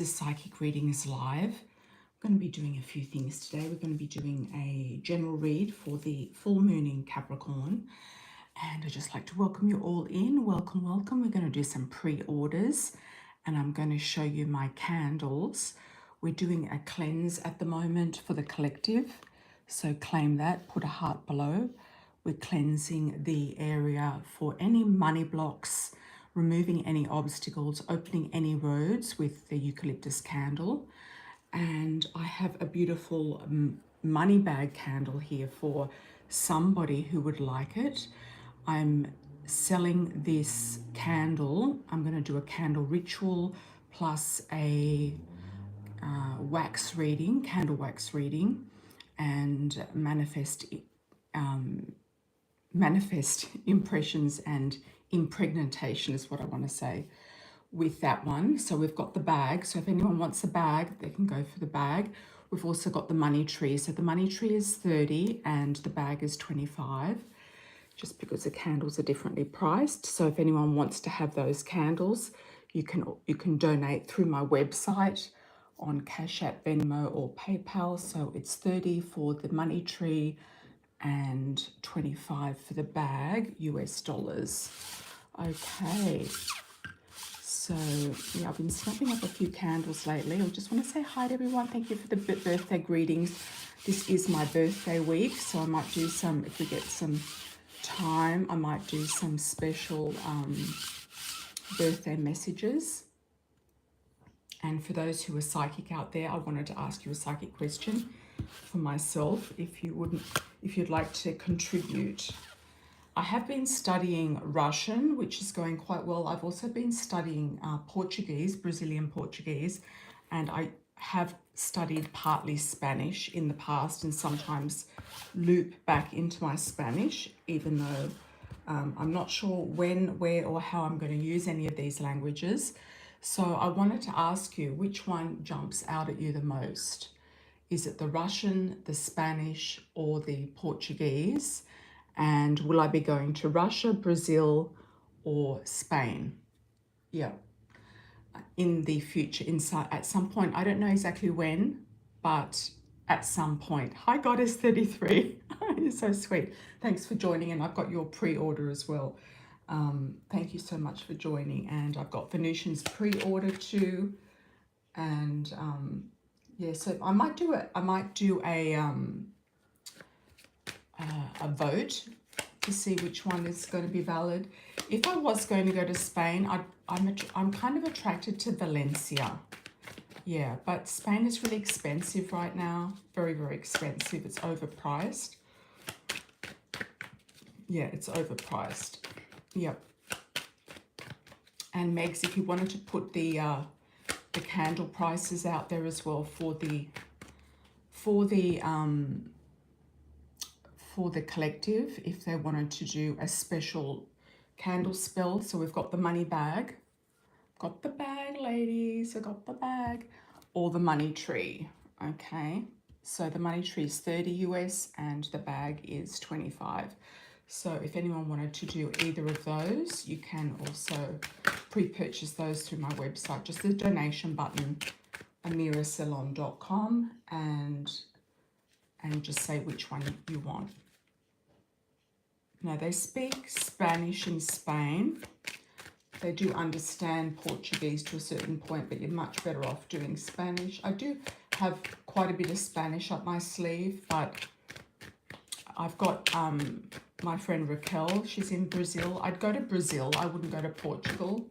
This psychic reading is live. I'm going to be doing a few things today. We're going to be doing a general read for the full moon in Capricorn. And I'd just like to welcome you all in. Welcome, welcome. We're going to do some pre-orders and I'm going to show you my candles. We're doing a cleanse at the moment for the collective. So claim that, put a heart below. We're cleansing the area for any money blocks, removing any obstacles, opening any roads with the eucalyptus candle. And I have a beautiful money bag candle here for somebody who would like it. I'm selling this candle. I'm going to do a candle ritual plus a wax reading, candle wax reading, and manifest impressions and impregnation is what I want to say with that one. So we've got the bag. So if anyone wants a bag, they can go for the bag. We've also got the money tree. So the money tree is 30 and the bag is 25, just because the candles are differently priced. So if anyone wants to have those candles, you can donate through my website on Cash App, Venmo or PayPal. So it's 30 for the money tree and 25 for the bag, US dollars. Okay, so yeah, I've been snapping up a few candles lately. I just want to say hi to everyone. Thank you for the birthday greetings. This is my birthday week, so I might do some, if we get some time, I might do some special birthday messages. And for those who are psychic out there, I wanted to ask you a psychic question for myself, if you'd like to contribute. I have been studying Russian, which is going quite well. I've also been studying Portuguese, Brazilian Portuguese, and I have studied partly Spanish in the past and sometimes loop back into my Spanish, even though I'm not sure when, where, or how I'm going to use any of these languages. So I wanted to ask you, which one jumps out at you the most? Is it the Russian, the Spanish, or the Portuguese? And will I be going to Russia, Brazil, or Spain? Yeah, in the future, at some point. I don't know exactly when, but at some point. Hi, Goddess 33. You're so sweet. Thanks for joining, and I've got your pre-order as well. Thank you so much for joining, and I've got Venusian's pre-order too, and yeah, so I might do a vote to see which one is going to be valid. If I was going to go to Spain, I'm kind of attracted to Valencia. Yeah, but Spain is really expensive right now. Very, very expensive. It's overpriced. Yeah, it's overpriced. Yep. And Megs, if you wanted to put the candle prices out there as well for the collective, if they wanted to do a special candle spell. So we've got the money bag. Got the bag, ladies. I got the bag. Or the money tree. Okay. So the money tree is 30 US and the bag is 25. So if anyone wanted to do either of those, you can also pre-purchase those through my website. Just the donation button, amiracelon.com, and just say which one you want. Now, they speak Spanish in Spain. They do understand Portuguese to a certain point, but you're much better off doing Spanish. I do have quite a bit of Spanish up my sleeve, but I've got my friend Raquel, she's in Brazil. I'd go to Brazil, I wouldn't go to Portugal.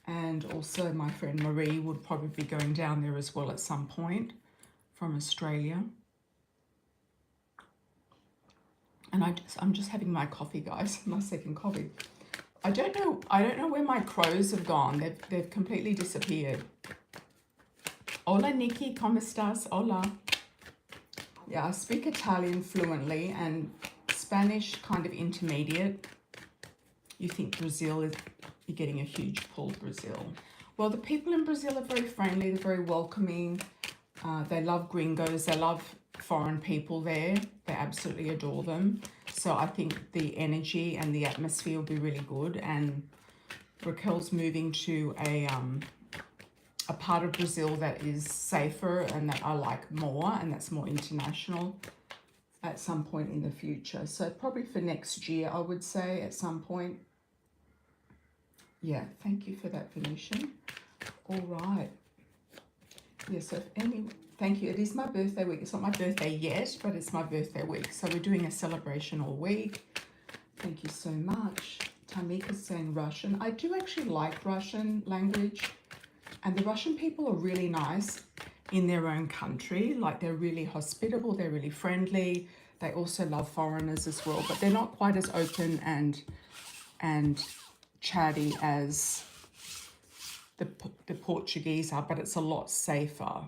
And also my friend Marie would probably be going down there as well at some point from Australia. And I'm just having my coffee, guys, my second coffee. I don't know where my crows have gone. They've completely disappeared. Hola, Nikki, ¿cómo estás? Hola. Yeah, I speak Italian fluently and Spanish kind of intermediate. You think Brazil is, you're getting a huge pull, Brazil. Well, the people in Brazil are very friendly, they're very welcoming. They love gringos, they love foreign people there. They absolutely adore them. So I think the energy and the atmosphere will be really good. And Raquel's moving to a part of Brazil that is safer and that I like more, and that's more international at some point in the future. So probably for next year, I would say at some point. Yeah, thank you for that, Venusian. All right. Yeah, so if any, thank you. It is my birthday week. It's not my birthday yet, but it's my birthday week. So we're doing a celebration all week. Thank you so much. Tamika's saying Russian. I do actually like Russian language. And the Russian people are really nice in their own country. Like, they're really hospitable. They're really friendly. They also love foreigners as well. But they're not quite as open and chatty as the Portuguese are, but it's a lot safer.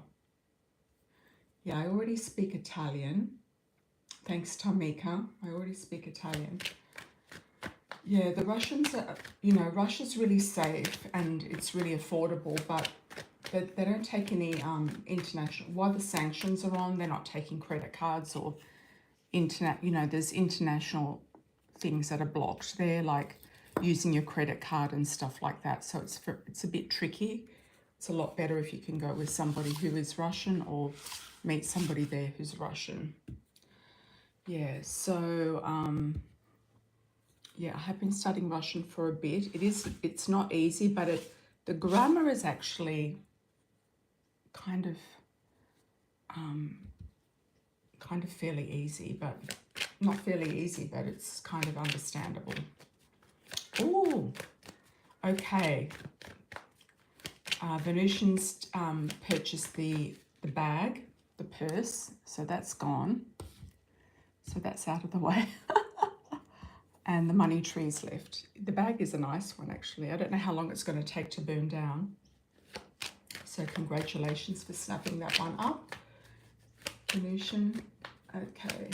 Yeah, I already speak Italian. Thanks, Tamika. I already speak Italian. Yeah, the Russians are, you know, Russia's really safe and it's really affordable, but they don't take any international, while the sanctions are on, they're not taking credit cards or internet, you know, there's international things that are blocked there, like using your credit card and stuff like that. So it's a bit tricky. It's a lot better if you can go with somebody who is Russian or meet somebody there who's Russian. Yeah, so yeah, I have been studying Russian for a bit. It's not easy, but the grammar is actually kind of fairly easy, but not fairly easy, but it's kind of understandable. Oh, okay. Venusians purchased the bag, the purse, so that's gone. So that's out of the way. And the money tree's left. The bag is a nice one, actually. I don't know how long it's going to take to burn down. So congratulations for snapping that one up, Venusian. Okay.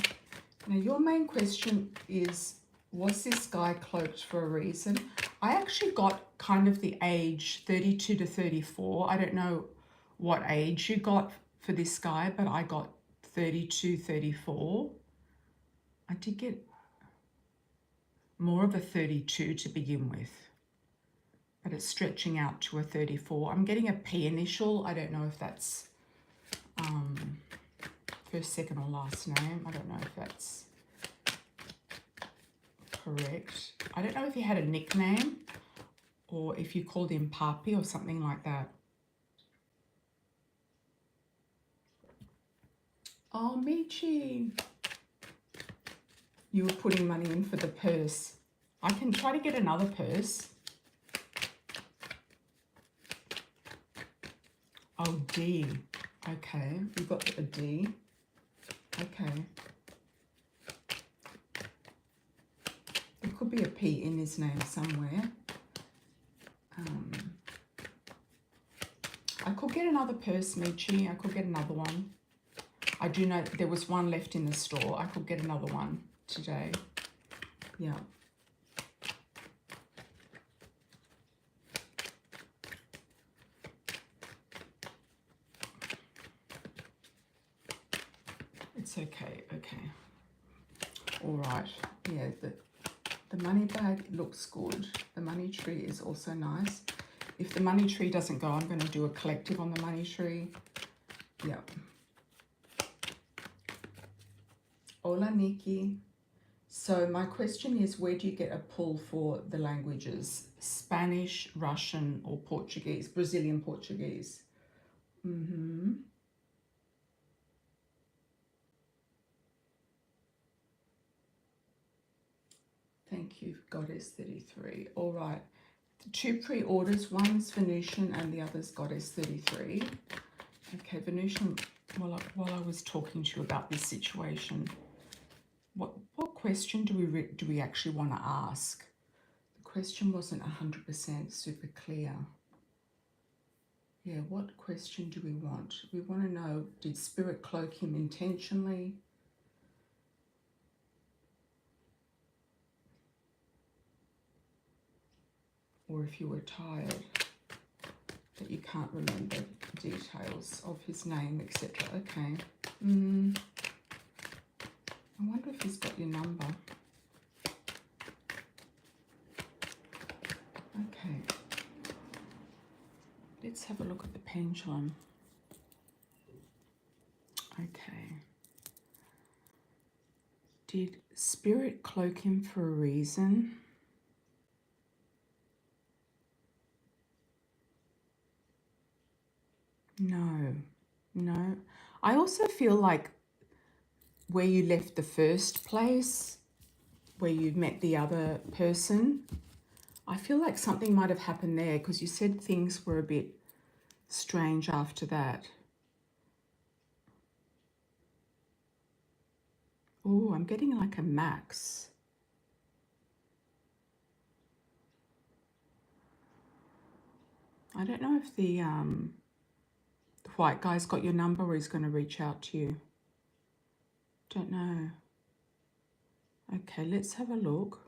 Now your main question is, was this guy cloaked for a reason? I actually got kind of the age 32 to 34. I don't know what age you got for this guy, but I got 32, 34. I did get more of a 32 to begin with, but it's stretching out to a 34. I'm getting a P initial. I don't know if that's first, second, or last name. I don't know if that's correct. I don't know if he had a nickname or if you called him Papi or something like that. Oh, Michi. You were putting money in for the purse. I can try to get another purse. Oh, D. Okay, we've got a D. Okay. There could be a P in his name somewhere. I could get another purse, Michi. I could get another one. I do know there was one left in the store. I could get another one today. Yeah. It's okay. Okay. All right. Yeah, the money bag looks good. The money tree is also nice. If the money tree doesn't go, I'm going to do a collective on the money tree. Yeah. Hola, Nikki. So my question is, where do you get a pull for the languages? Spanish, Russian, or Portuguese? Brazilian Portuguese. Thank you, Goddess 33. All right. The two pre-orders, one's Venusian and the other's Goddess 33. Okay, Venusian, while I was talking to you about this situation, what question do we actually want to ask? The question wasn't 100% super clear. Yeah, what question do we want? We want to know, did Spirit cloak him intentionally? Or if you were tired, that you can't remember details of his name, etc. Okay. I wonder if he's got your number. Okay. let's have a look at the pendulum. Okay. Did Spirit cloak him for a reason? No, no. I also feel like where you left the first place, where you met the other person, I feel like something might have happened there because you said things were a bit strange after that. Oh, I'm getting like a max. I don't know if the white guy's got your number or he's going to reach out to you. Don't know. Okay, let's have a look.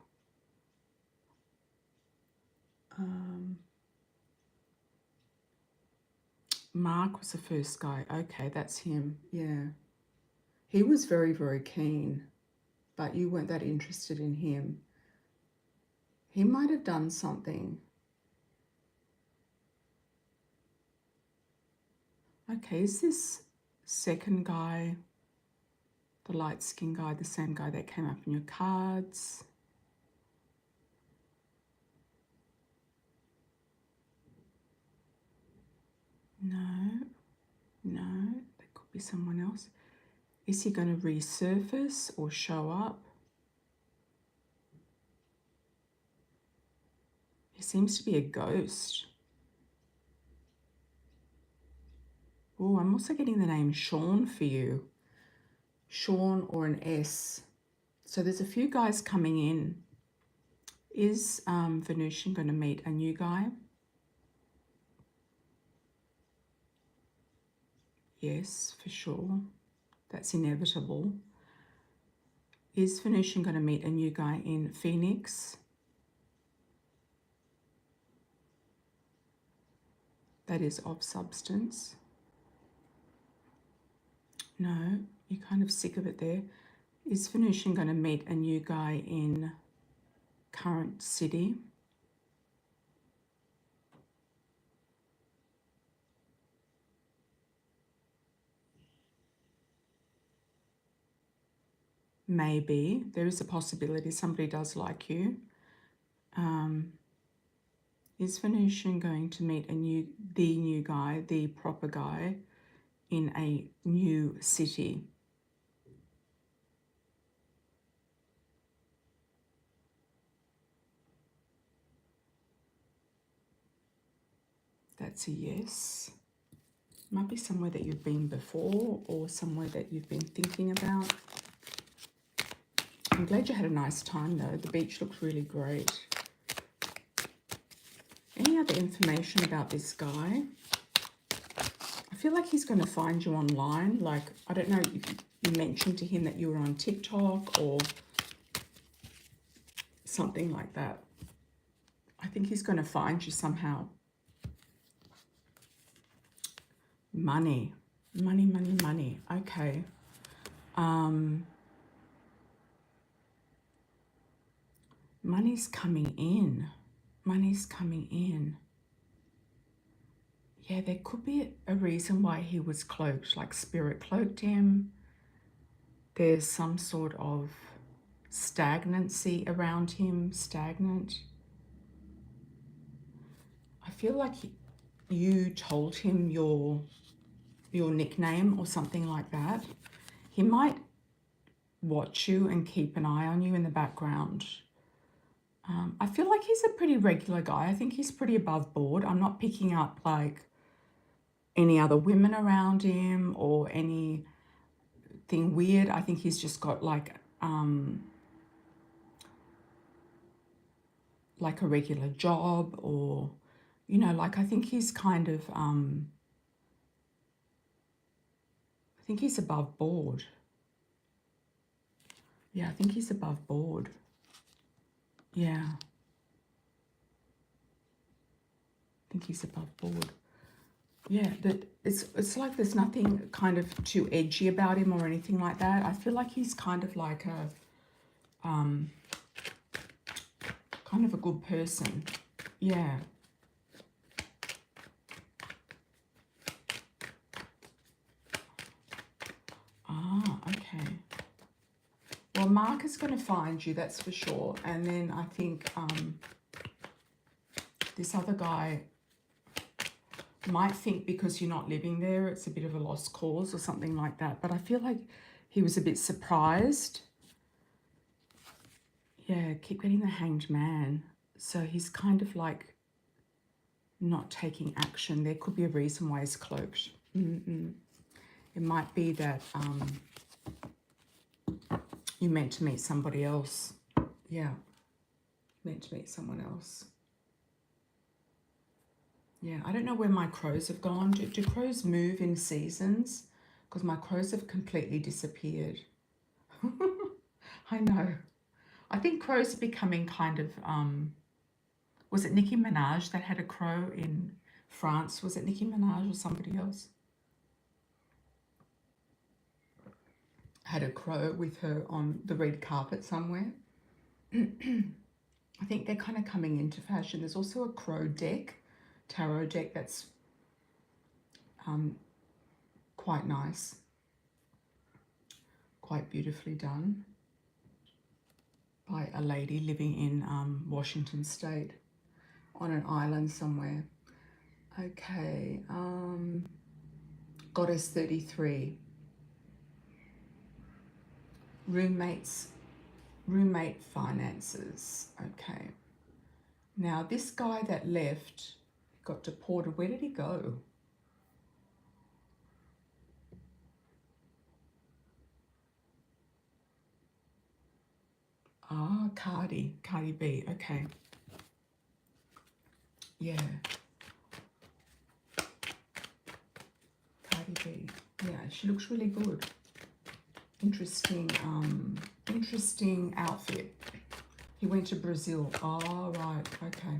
Mark was the first guy. Okay, that's him. Yeah. He was very, very keen, but you weren't that interested in him. He might have done something. Okay, is this second guy, the light-skinned guy, the same guy that came up in your cards? No, no, that could be someone else. Is he going to resurface or show up? He seems to be a ghost. Oh, I'm also getting the name Sean for you. Sean or an S. So there's a few guys coming in. Is Venusian going to meet a new guy? Yes, for sure. That's inevitable. Is Venusian going to meet a new guy in Phoenix? That is of substance. No, you're kind of sick of it there. Is Venusian going to meet a new guy in current city? Maybe. There is a possibility somebody does like you. Is Venusian going to meet the new guy, the proper guy, in a new city? That's a yes. Might be somewhere that you've been before or somewhere that you've been thinking about. I'm glad you had a nice time though. The beach looks really great. Any other information about this guy? I feel like he's going to find you online. Like, I don't know if you mentioned to him that you were on TikTok or something like that. I think he's going to find you somehow. Money. Money, money, money. Okay. Money's coming in. Money's coming in. Yeah, there could be a reason why he was cloaked, like spirit cloaked him. There's some sort of stagnancy around him, stagnant. I feel like you told him your nickname or something like that. He might watch you and keep an eye on you in the background. I feel like he's a pretty regular guy. I think he's pretty above board. I'm not picking up like any other women around him or anything weird. I think he's just got like a regular job, or like I think he's kind of I think he's above board. Yeah, I think he's above board. Yeah. I think he's above board. Yeah, that it's like there's nothing kind of too edgy about him or anything like that. I feel like he's kind of like a kind of a good person. Yeah. Well, Mark is going to find you, that's for sure. And then I think this other guy might think because you're not living there, it's a bit of a lost cause or something like that. But I feel like he was a bit surprised. Yeah, keep getting the Hanged Man. So he's kind of like not taking action. There could be a reason why he's cloaked. It might be that you meant to meet somebody else. Yeah, meant to meet someone else. Yeah, I don't know where my crows have gone. Do crows move in seasons? Because my crows have completely disappeared. I know. I think crows are becoming kind of, was it Nicki Minaj that had a crow in France? Was it Nicki Minaj or somebody else? Had a crow with her on the red carpet somewhere. I think they're kind of coming into fashion. There's also a crow deck, tarot deck, that's quite nice, quite beautifully done by a lady living in Washington State on an island somewhere. Okay, Goddess 33. Roommate finances. Okay. Now this guy that left got deported. Where did he go? Ah, Cardi B. Okay. Yeah. Cardi B. Yeah, she looks really good. Interesting outfit. He went to Brazil. Oh, right. Okay.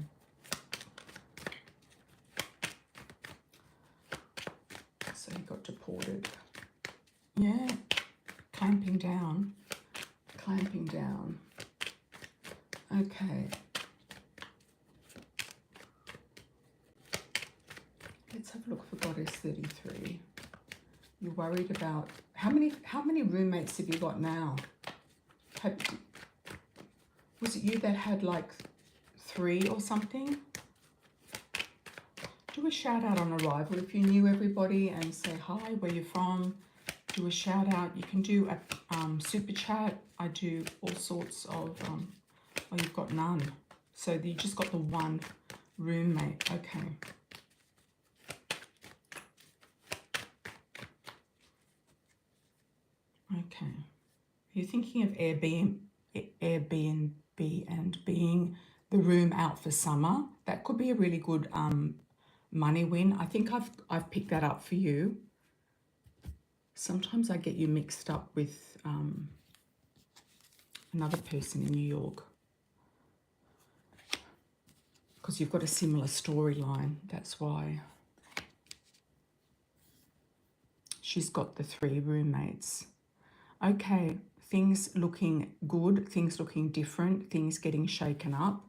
So he got deported. Yeah. Clamping down. Clamping down. Okay. Let's have a look for Goddess 33. You're worried about how many roommates have you got now? Was it you that had like 3 or something? Do a shout out on arrival if you knew everybody and say hi, where you're from. Do a shout out. You can do a super chat. I do all sorts of. Oh, you've got none. So you just got the one roommate. Okay. Okay. You're thinking of Airbnb and being the room out for summer. That could be a really good money win. I think I've picked that up for you. Sometimes I get you mixed up with another person in New York because you've got a similar storyline. That's why. She's got the 3 roommates. Okay, things looking good, things looking different, things getting shaken up,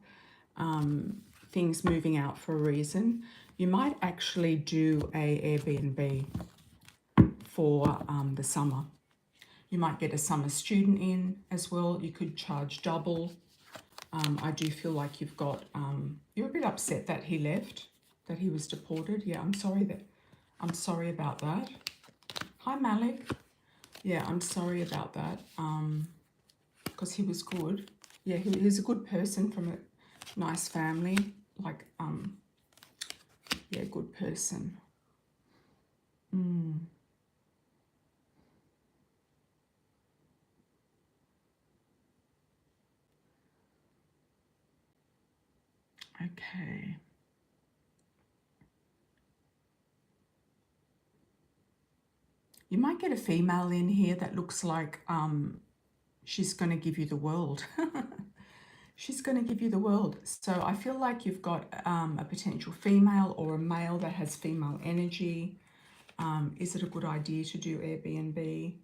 things moving out for a reason. You might actually do a Airbnb for the summer. You might get a summer student in as well. You could charge double. I do feel like you've got, you're a bit upset that he left, that he was deported. Yeah, I'm sorry about that. Hi, Malik. Yeah, I'm sorry about that, because he was good. Yeah, he's a good person from a nice family, like, yeah, good person. Okay. You might get a female in here that looks like she's going to give you the world. She's going to give you the world. So I feel like you've got a potential female or a male that has female energy. Is it a good idea to do Airbnb?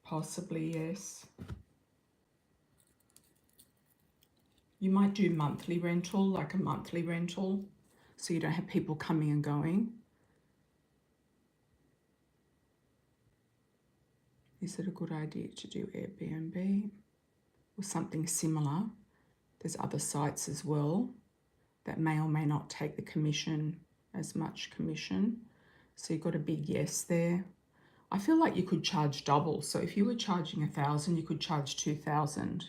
Possibly, yes. You might do monthly rental, like a monthly rental, so you don't have people coming and going. Is it a good idea to do Airbnb or something similar? There's other sites as well that may or may not take the commission, as much commission. So you've got a big yes there. I feel like you could charge double. So if you were charging 1,000, you could charge 2,000.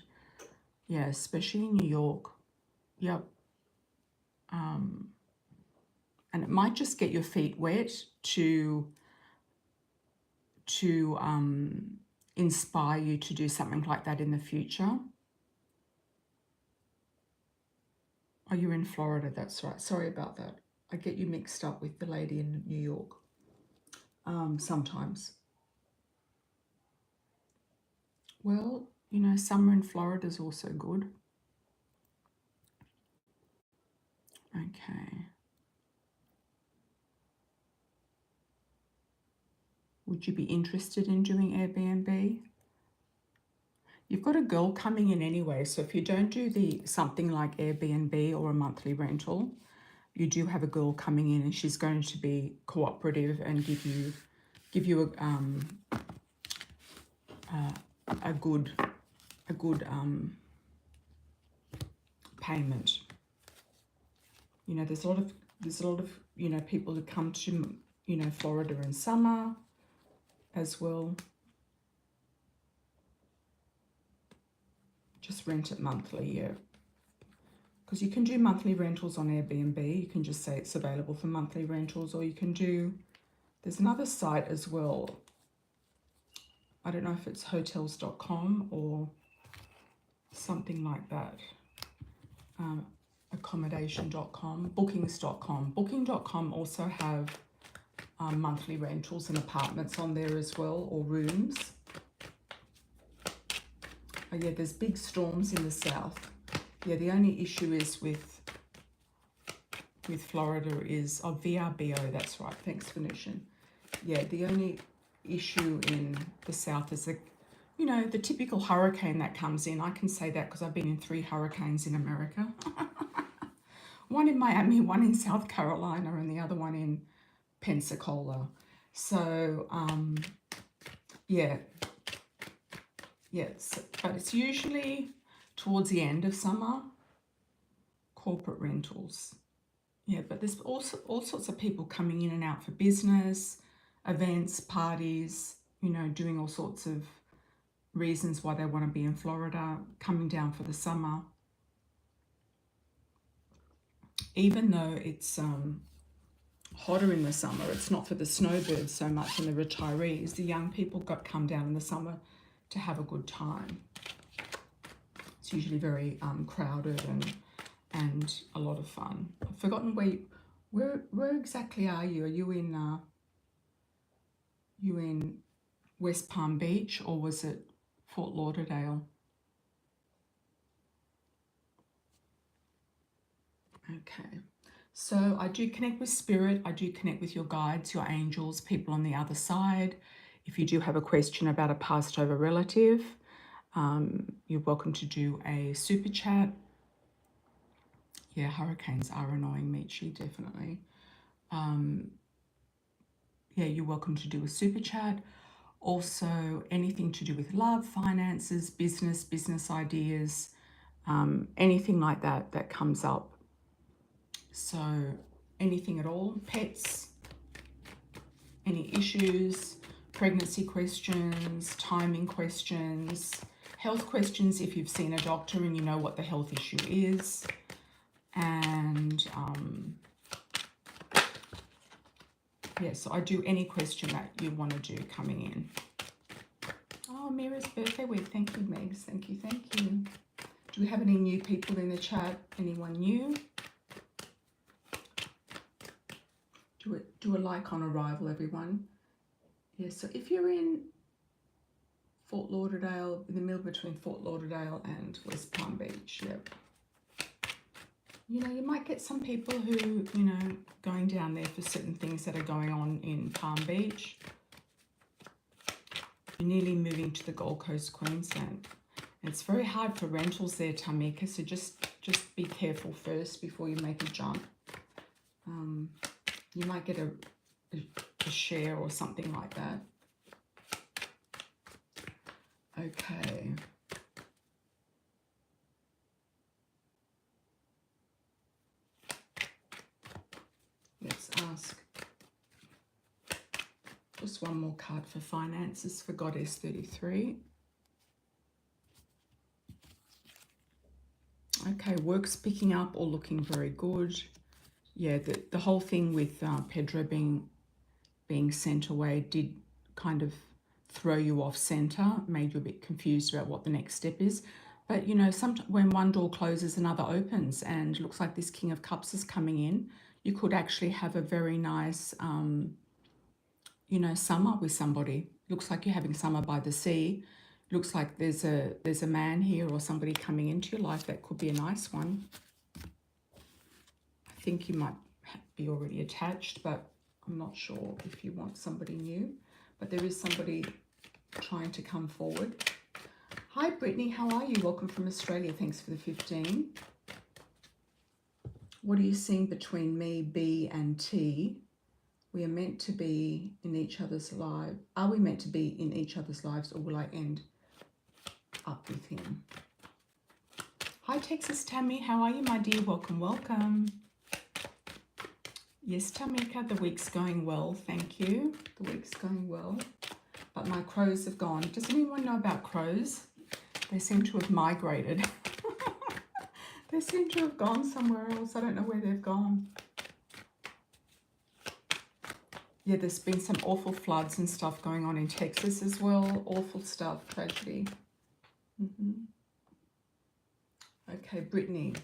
Yeah, especially in New York. Yep. And it might just get your feet wet to inspire you to do something like that in the future. Oh, you're in Florida, that's right. Sorry about that. I get you mixed up with the lady in New York sometimes. Well, you know, summer in Florida is also good. Okay. Would you be interested in doing Airbnb? You've got a girl coming in anyway, so if you don't do something like Airbnb or a monthly rental, you do have a girl coming in and she's going to be cooperative and give you a good payment. You know, there's a lot of you know, people who come to, you know, Florida in summer as well. Just rent it monthly, yeah. Because you can do monthly rentals on Airbnb. You can just say it's available for monthly rentals, or you can do, there's another site as well. I don't know if it's hotels.com or something like that. Accommodation.com, bookings.com. Booking.com also have monthly rentals and apartments on there as well, or rooms. Oh yeah, there's big storms in the south. Yeah, the only issue is with Florida is, oh, VRBO, that's right, thanks Venetian. Yeah, the only issue in the south is the, you know, the typical hurricane that comes in. I can say that because I've been in 3 hurricanes in America. One in Miami, one in South Carolina, and the other one in Pensacola. So, yeah. Yes, but it's usually towards the end of summer, corporate rentals. Yeah, but there's also all sorts of people coming in and out for business, events, parties, you know, doing all sorts of reasons why they want to be in Florida, coming down for the summer. Even though it's hotter in the summer, it's not for the snowbirds so much and the retirees. The young people come down in the summer to have a good time. It's usually very crowded and a lot of fun. I've forgotten where exactly are you? Are you in West Palm Beach, or was it Fort Lauderdale? Okay, so I do connect with spirit. I do connect with your guides, your angels, people on the other side. If you do have a question about a passed over relative, you're welcome to do a super chat. Yeah, hurricanes are annoying, Michi, definitely. Yeah, you're welcome to do a super chat. Also, anything to do with love, finances, business ideas, anything like that comes up. So anything at all, pets, any issues, pregnancy questions, timing questions, health questions if you've seen a doctor and you know what the health issue is, and yeah, so I do any question that you want to do coming in. Oh, Amira's birthday week. Thank you, Megs. Thank you, thank you. Do we have any new people in the chat? Anyone new? Do a like on arrival, everyone. Yeah, so if you're in Fort Lauderdale, in the middle between Fort Lauderdale and West Palm Beach, yep. You know, you might get some people who, you know, going down there for certain things that are going on in Palm Beach. You're nearly moving to the Gold Coast, Queensland. And it's very hard for rentals there, Tamika, so just be careful first before you make a jump. You might get a share or something like that. Okay. Let's ask just one more card for finances for Goddess 33. Okay, work's picking up or looking very good. Yeah, the whole thing with Pedro being sent away did kind of throw you off center, made you a bit confused about what the next step is. But, you know, sometimes when one door closes, another opens, and looks like this King of Cups is coming in. You could actually have a very nice, you know, summer with somebody. Looks like you're having summer by the sea. Looks like there's a man here or somebody coming into your life. That could be a nice one. I think you might be already attached, but I'm not sure if you want somebody new. But there is somebody trying to come forward. Hi, Brittany. How are you? Welcome from Australia. Thanks for the 15. What are you seeing between me, B, and T? We are meant to be in each other's lives. Are we meant to be in each other's lives, or will I end up with him? Hi, Texas Tammy. How are you, my dear? Welcome, welcome. Yes, Tamika, the week's going well. Thank you. The week's going well. But my crows have gone. Does anyone know about crows? They seem to have migrated. They seem to have gone somewhere else. I don't know where they've gone. Yeah, there's been some awful floods and stuff going on in Texas as well. Awful stuff, tragedy. Okay, Brittany.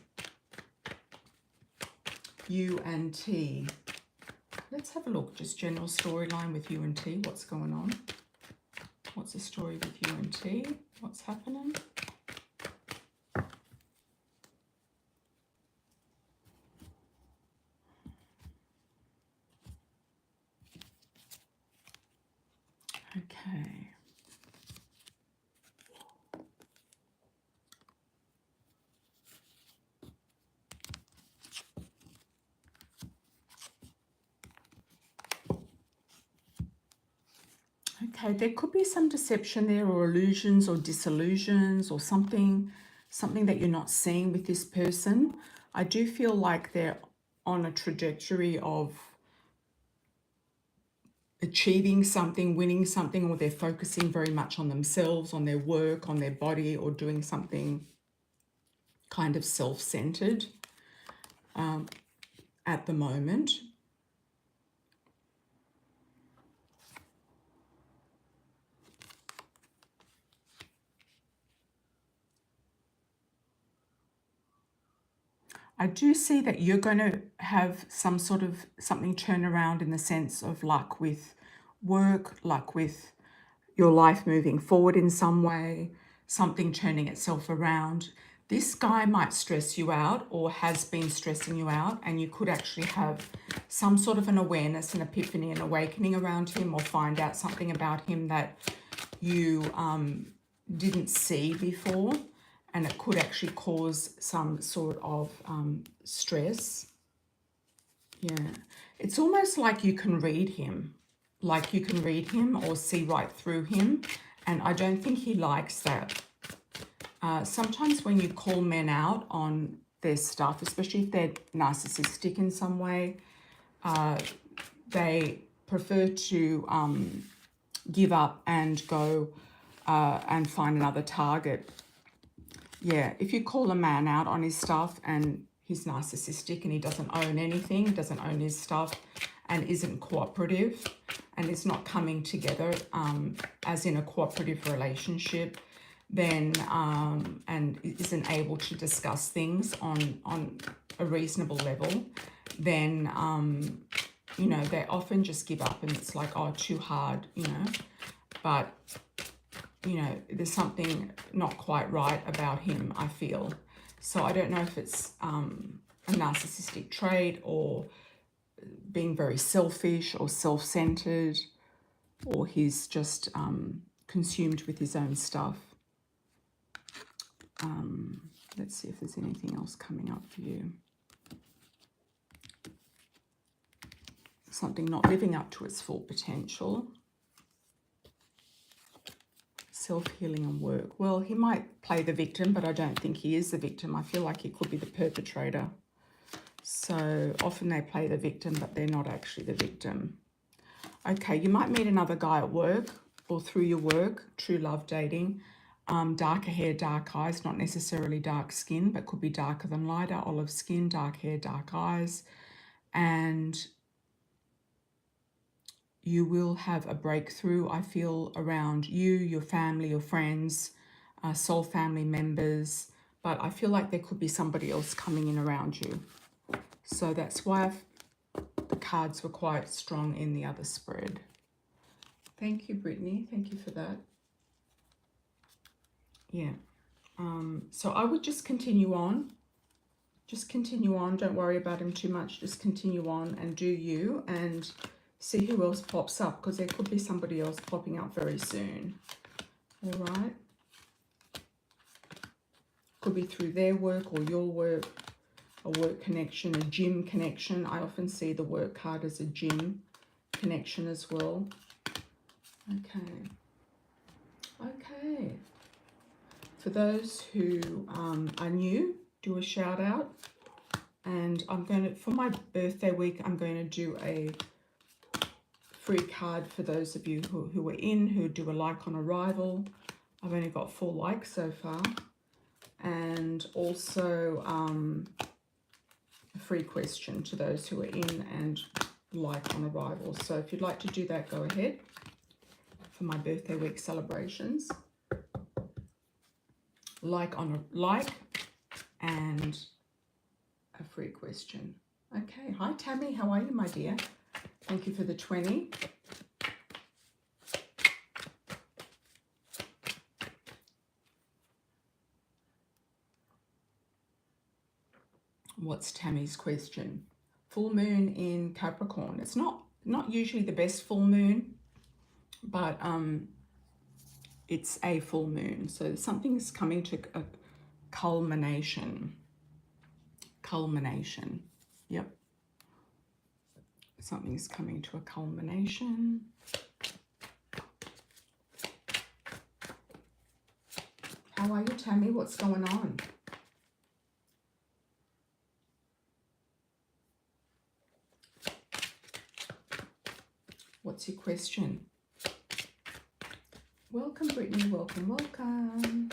U and T. Let's have a look. Just general storyline with U and T. What's going on? What's the story with U and T? What's happening? Okay. Okay, there could be some deception there, or illusions or disillusions, or something that you're not seeing with this person. I do feel like they're on a trajectory of achieving something, winning something, or they're focusing very much on themselves, on their work, on their body, or doing something kind of self-centered at the moment. I do see that you're going to have some sort of something turn around in the sense of luck with work, luck with your life moving forward in some way, something turning itself around. This guy might stress you out or has been stressing you out, and you could actually have some sort of an awareness, an epiphany, an awakening around him, or find out something about him that you didn't see before. And it could actually cause some sort of stress. Yeah. It's almost like you can read him. Like you can read him or see right through him. And I don't think he likes that. Sometimes when you call men out on their stuff, especially if they're narcissistic in some way, they prefer to give up and go and find another target. Yeah, if you call a man out on his stuff and he's narcissistic and he doesn't own anything, doesn't own his stuff, and isn't cooperative and is not coming together as in a cooperative relationship, then and isn't able to discuss things on a reasonable level, then you know, they often just give up, and it's like, oh, too hard, you know. But you know, there's something not quite right about him, I feel. So I don't know if it's a narcissistic trait, or being very selfish or self-centered, or he's just consumed with his own stuff. Let's see if there's anything else coming up for you. Something not living up to its full potential. Self-healing and work. Well, he might play the victim, but I don't think he is the victim. I feel like he could be the perpetrator. So often they play the victim, but they're not actually the victim. Okay, you might meet another guy at work or through your work, true love dating. Darker hair, dark eyes, not necessarily dark skin, but could be darker than lighter, olive skin, dark hair, dark eyes. And you will have a breakthrough, I feel, around you, your family, your friends, soul family members. But I feel like there could be somebody else coming in around you. So that's why the cards were quite strong in the other spread. Thank you, Brittany. Thank you for that. Yeah. So I would just continue on. Just continue on. Don't worry about him too much. Just continue on and do you and see who else pops up, because there could be somebody else popping up very soon. All right. Could be through their work or your work, a work connection, a gym connection. I often see the work card as a gym connection as well. Okay. Okay. For those who are new, do a shout out. And I'm going to, for my birthday week, I'm going to do a free card for those of you who are in, who do a like on arrival. I've only got 4 likes so far. And also a free question to those who are in and like on arrival. So if you'd like to do that, go ahead for my birthday week celebrations. Like and a free question. Okay, hi Tammy, how are you, my dear? Thank you for the 20. What's Tammy's question? Full moon in Capricorn. It's not usually the best full moon, but it's a full moon, so something's coming to a culmination. Yep, something's coming to a culmination. How are you, Tammy? What's going on? What's your question? Welcome, Brittany. Welcome, welcome.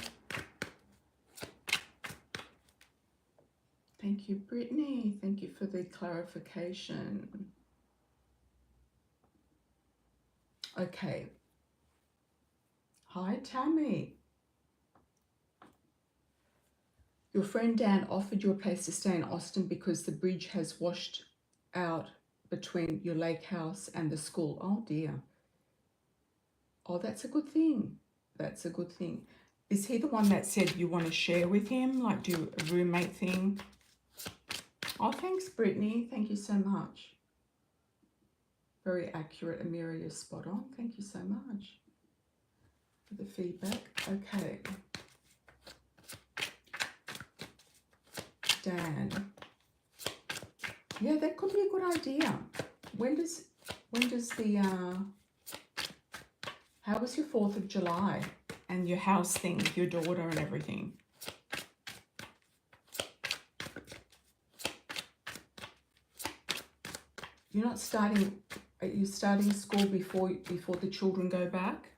Thank you, Brittany. Thank you for the clarification. Okay. Hi, Tammy. Your friend Dan offered you a place to stay in Austin because the bridge has washed out between your lake house and the school. Oh, dear. Oh, that's a good thing. That's a good thing. Is he the one that said you want to share with him, like do a roommate thing? Oh, thanks, Brittany. Thank you so much. Very accurate, Amira. You're spot on. Thank you so much for the feedback. Okay. Dan. Yeah, that could be a good idea. When does the how was your 4th of July and your house thing with your daughter and everything? You're not starting, are you starting school before the children go back?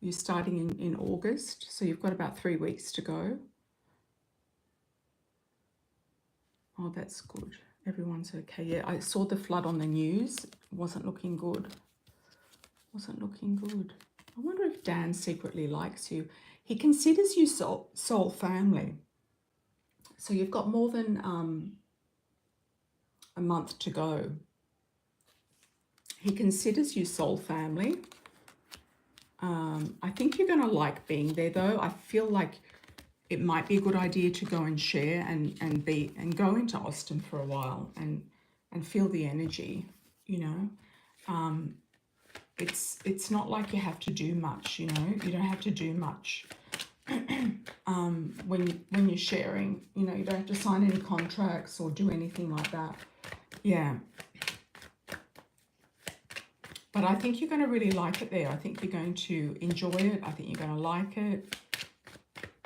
You're starting in August, so you've got about 3 weeks to go. Oh, that's good. Everyone's okay. Yeah, I saw the flood on the news. It wasn't looking good. Wasn't looking good. I wonder if Dan secretly likes you. He considers you soul family. So you've got more than a month to go. He considers you soul family. I think you're going to like being there, though. I feel like it might be a good idea to go and share and go into Austin for a while and feel the energy, you know. It's not like you have to do much, you know. You don't have to do much when you're sharing, you know. You don't have to sign any contracts or do anything like that. Yeah. But I think you're going to really like it there. I think you're going to enjoy it. I think you're going to like it.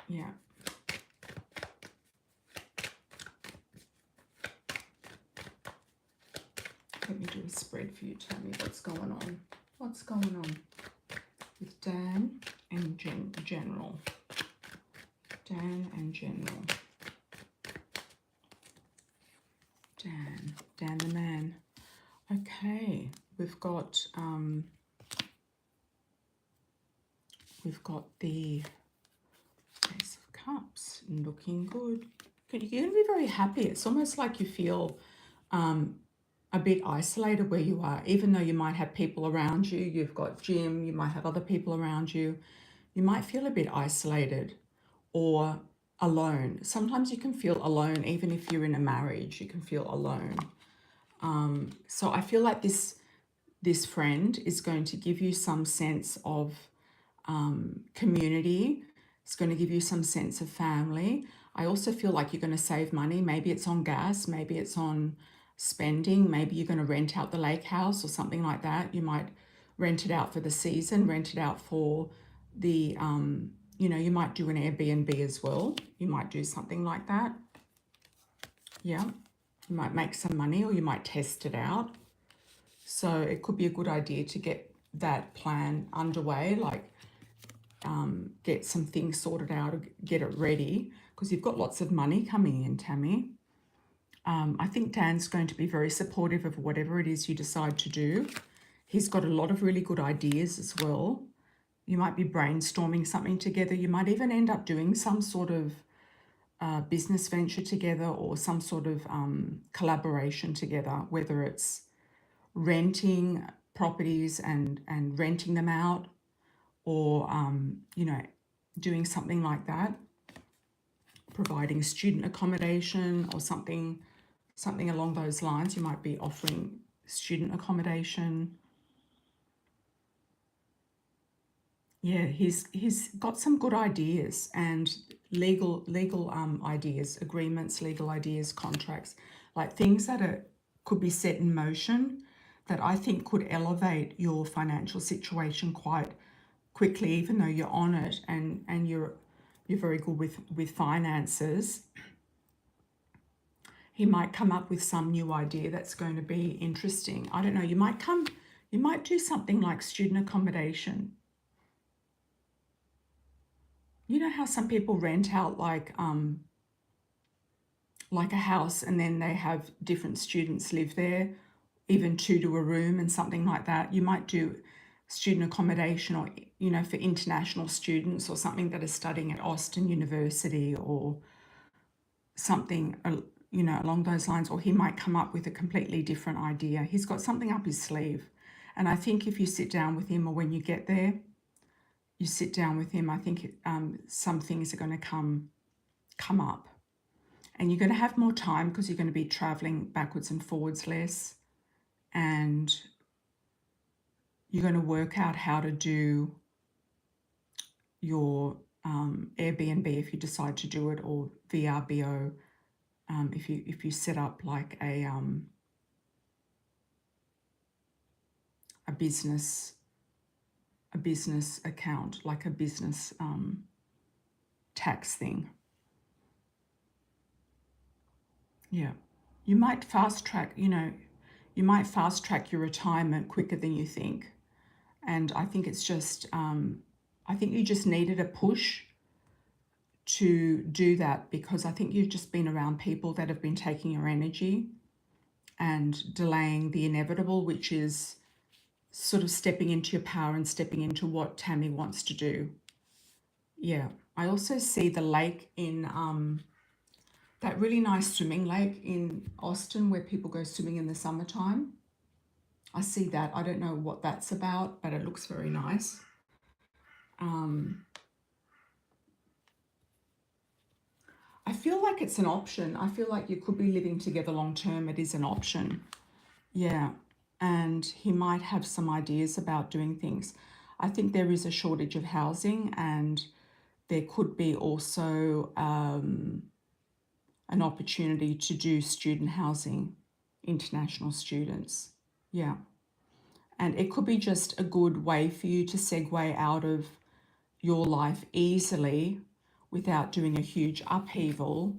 Yeah. Let me do a spread for you. Tell me what's going on. What's going on with Dan and General. Dan and General. Dan the man. Okay, we've got the Ace of Cups, looking good. You're going to be very happy. It's almost like you feel a bit isolated where you are, even though you might have people around you. You've got Jim, you might have other people around you. You might feel a bit isolated or alone. Sometimes you can feel alone, even if you're in a marriage, you can feel alone. So I feel like this friend is going to give you some sense of community. It's going to give you some sense of family. I also feel like you're going to save money. Maybe it's on gas, maybe it's on spending, maybe you're going to rent out the lake house or something like that. You might rent it out for the season, rent it out for the, you might do an Airbnb as well. You might do something like that. Yeah, you might make some money or you might test it out. So it could be a good idea to get that plan underway, like get some things sorted out, get it ready, because you've got lots of money coming in, Tammy. I think Dan's going to be very supportive of whatever it is you decide to do. He's got a lot of really good ideas as well. You might be brainstorming something together. You might even end up doing some sort of business venture together or some sort of collaboration together, whether it's renting properties and renting them out, or doing something like that, providing student accommodation or something along those lines. You might be offering student accommodation. Yeah, he's got some good ideas and legal ideas, agreements, legal ideas, contracts, like things that could be set in motion that I think could elevate your financial situation quite quickly, even though you're on it and you're very good with finances. He might come up with some new idea that's going to be interesting. I don't know, you might do something like student accommodation. You know how some people rent out like a house and then they have different students live there, even two to a room and something like that. You might do student accommodation, or for international students or something that are studying at Austin University or something along those lines. Or he might come up with a completely different idea. He's got something up his sleeve, and I think if you sit down with him, or when you get there you sit down with him, I think some things are going to come up, and you're going to have more time because you're going to be traveling backwards and forwards less, and you're going to work out how to do your Airbnb if you decide to do it, or VRBO if you set up like a business account, like a business tax thing. Yeah, you might fast track your retirement quicker than you think. And I think it's just, I think you just needed a push to do that, because I think you've just been around people that have been taking your energy and delaying the inevitable, which is sort of stepping into your power and stepping into what Tammy wants to do. Yeah, I also see the lake in that really nice swimming lake in Austin where people go swimming in the summertime. I see that. I don't know what that's about, but it looks very nice. I feel like it's an option. I feel like you could be living together long term. It is an option. Yeah. And he might have some ideas about doing things. I think there is a shortage of housing, and there could be also an opportunity to do student housing, international students. Yeah. And it could be just a good way for you to segue out of your life easily without doing a huge upheaval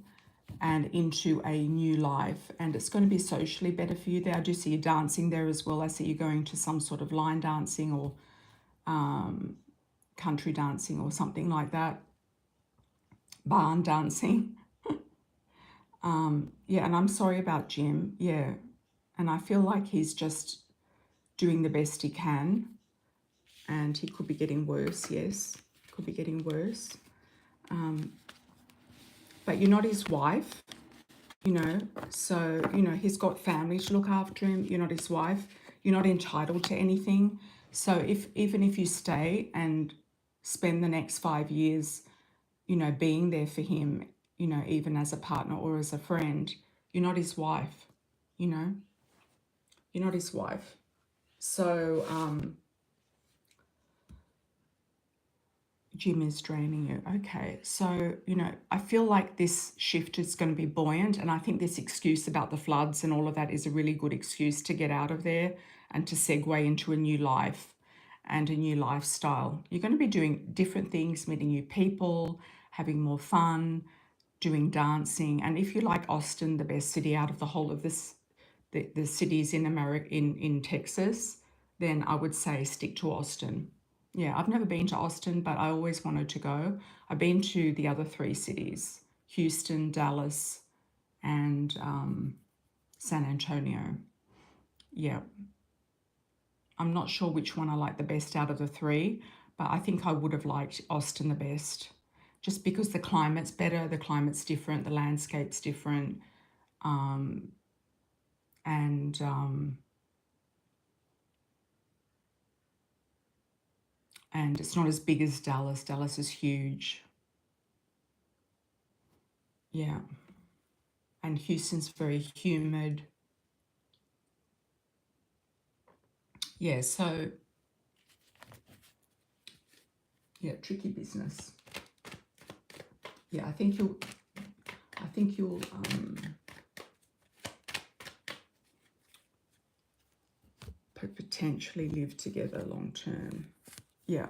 and into a new life. And it's going to be socially better for you there. I do see you dancing there as well. I see you going to some sort of line dancing or country dancing or something like that. Barn dancing. Yeah, and I'm sorry about Jim. Yeah. And I feel like he's just doing the best he can. And he could be getting worse, yes. Could be getting worse. But you're not his wife, you know. So, you know, he's got family to look after him. You're not his wife. You're not entitled to anything. So even if you stay and spend the next 5 years, you know, being there for him, you know, even as a partner or as a friend, you're not his wife, you know. You're not his wife. So, Jim is draining you. Okay. So, you know, I feel like this shift is going to be buoyant. And I think this excuse about the floods and all of that is a really good excuse to get out of there and to segue into a new life and a new lifestyle. You're going to be doing different things, meeting new people, having more fun, doing dancing. And if you like Austin, the best city out of the whole of this, the cities in America, in Texas, then I would say stick to Austin. Yeah, I've never been to Austin, but I always wanted to go. I've been to the other 3 cities, Houston, Dallas, and San Antonio. Yeah, I'm not sure which one I like the best out of the 3, but I think I would have liked Austin the best, just because the climate's better, the climate's different, the landscape's different, and it's not as big as Dallas. Dallas is huge. Yeah. And Houston's very humid. Yeah, so yeah, tricky business. Yeah, I think you'll potentially live together long term. Yeah.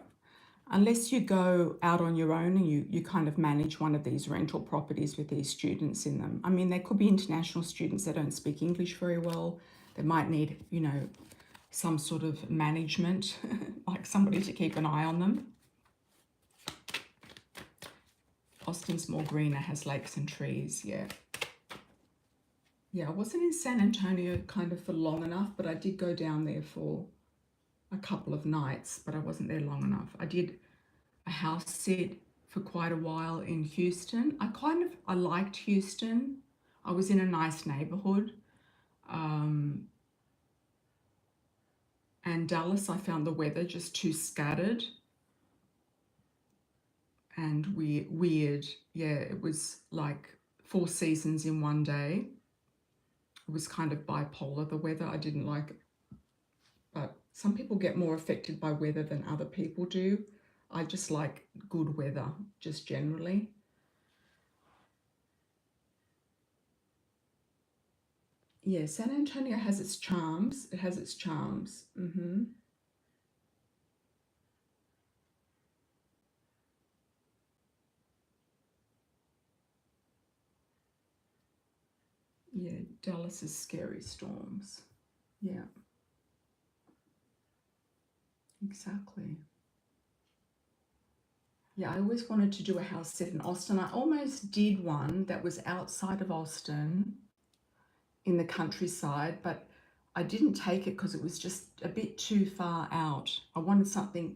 Unless you go out on your own and you kind of manage one of these rental properties with these students in them. I mean, they could be international students that don't speak English very well. They might need, you know, some sort of management, like somebody to keep an eye on them. Austin's more greener, has lakes and trees, yeah. Yeah, I wasn't in San Antonio kind of for long enough, but I did go down there for a couple of nights, but I wasn't there long enough. I did a house sit for quite a while in Houston. I liked Houston. I was in a nice neighborhood. And Dallas, I found the weather just too scattered and weird. Yeah, it was like 4 seasons in one day. It was kind of bipolar, the weather. I didn't like it. But some people get more affected by weather than other people do. I just like good weather, just generally. Yeah, San Antonio has its charms. It has its charms. Yeah, Dallas is scary storms. Yeah, exactly. Yeah, I always wanted to do a house sit in Austin. I almost did one that was outside of Austin in the countryside, but I didn't take it because it was just a bit too far out. I wanted something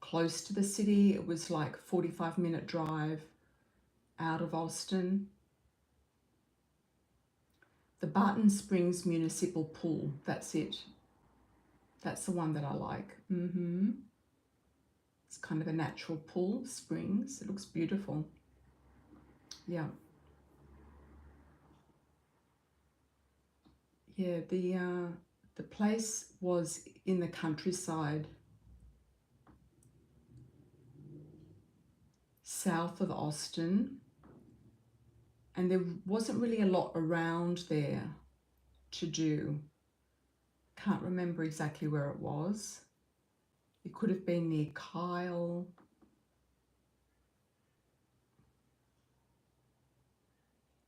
close to the city. It was like 45-minute drive out of Austin. The Barton Springs Municipal Pool, that's it. That's the one that I like. It's kind of a natural pool, springs. It looks beautiful. Yeah. Yeah, the place was in the countryside, south of Austin, and there wasn't really a lot around there to do. Can't remember exactly where it was. It could have been near Kyle.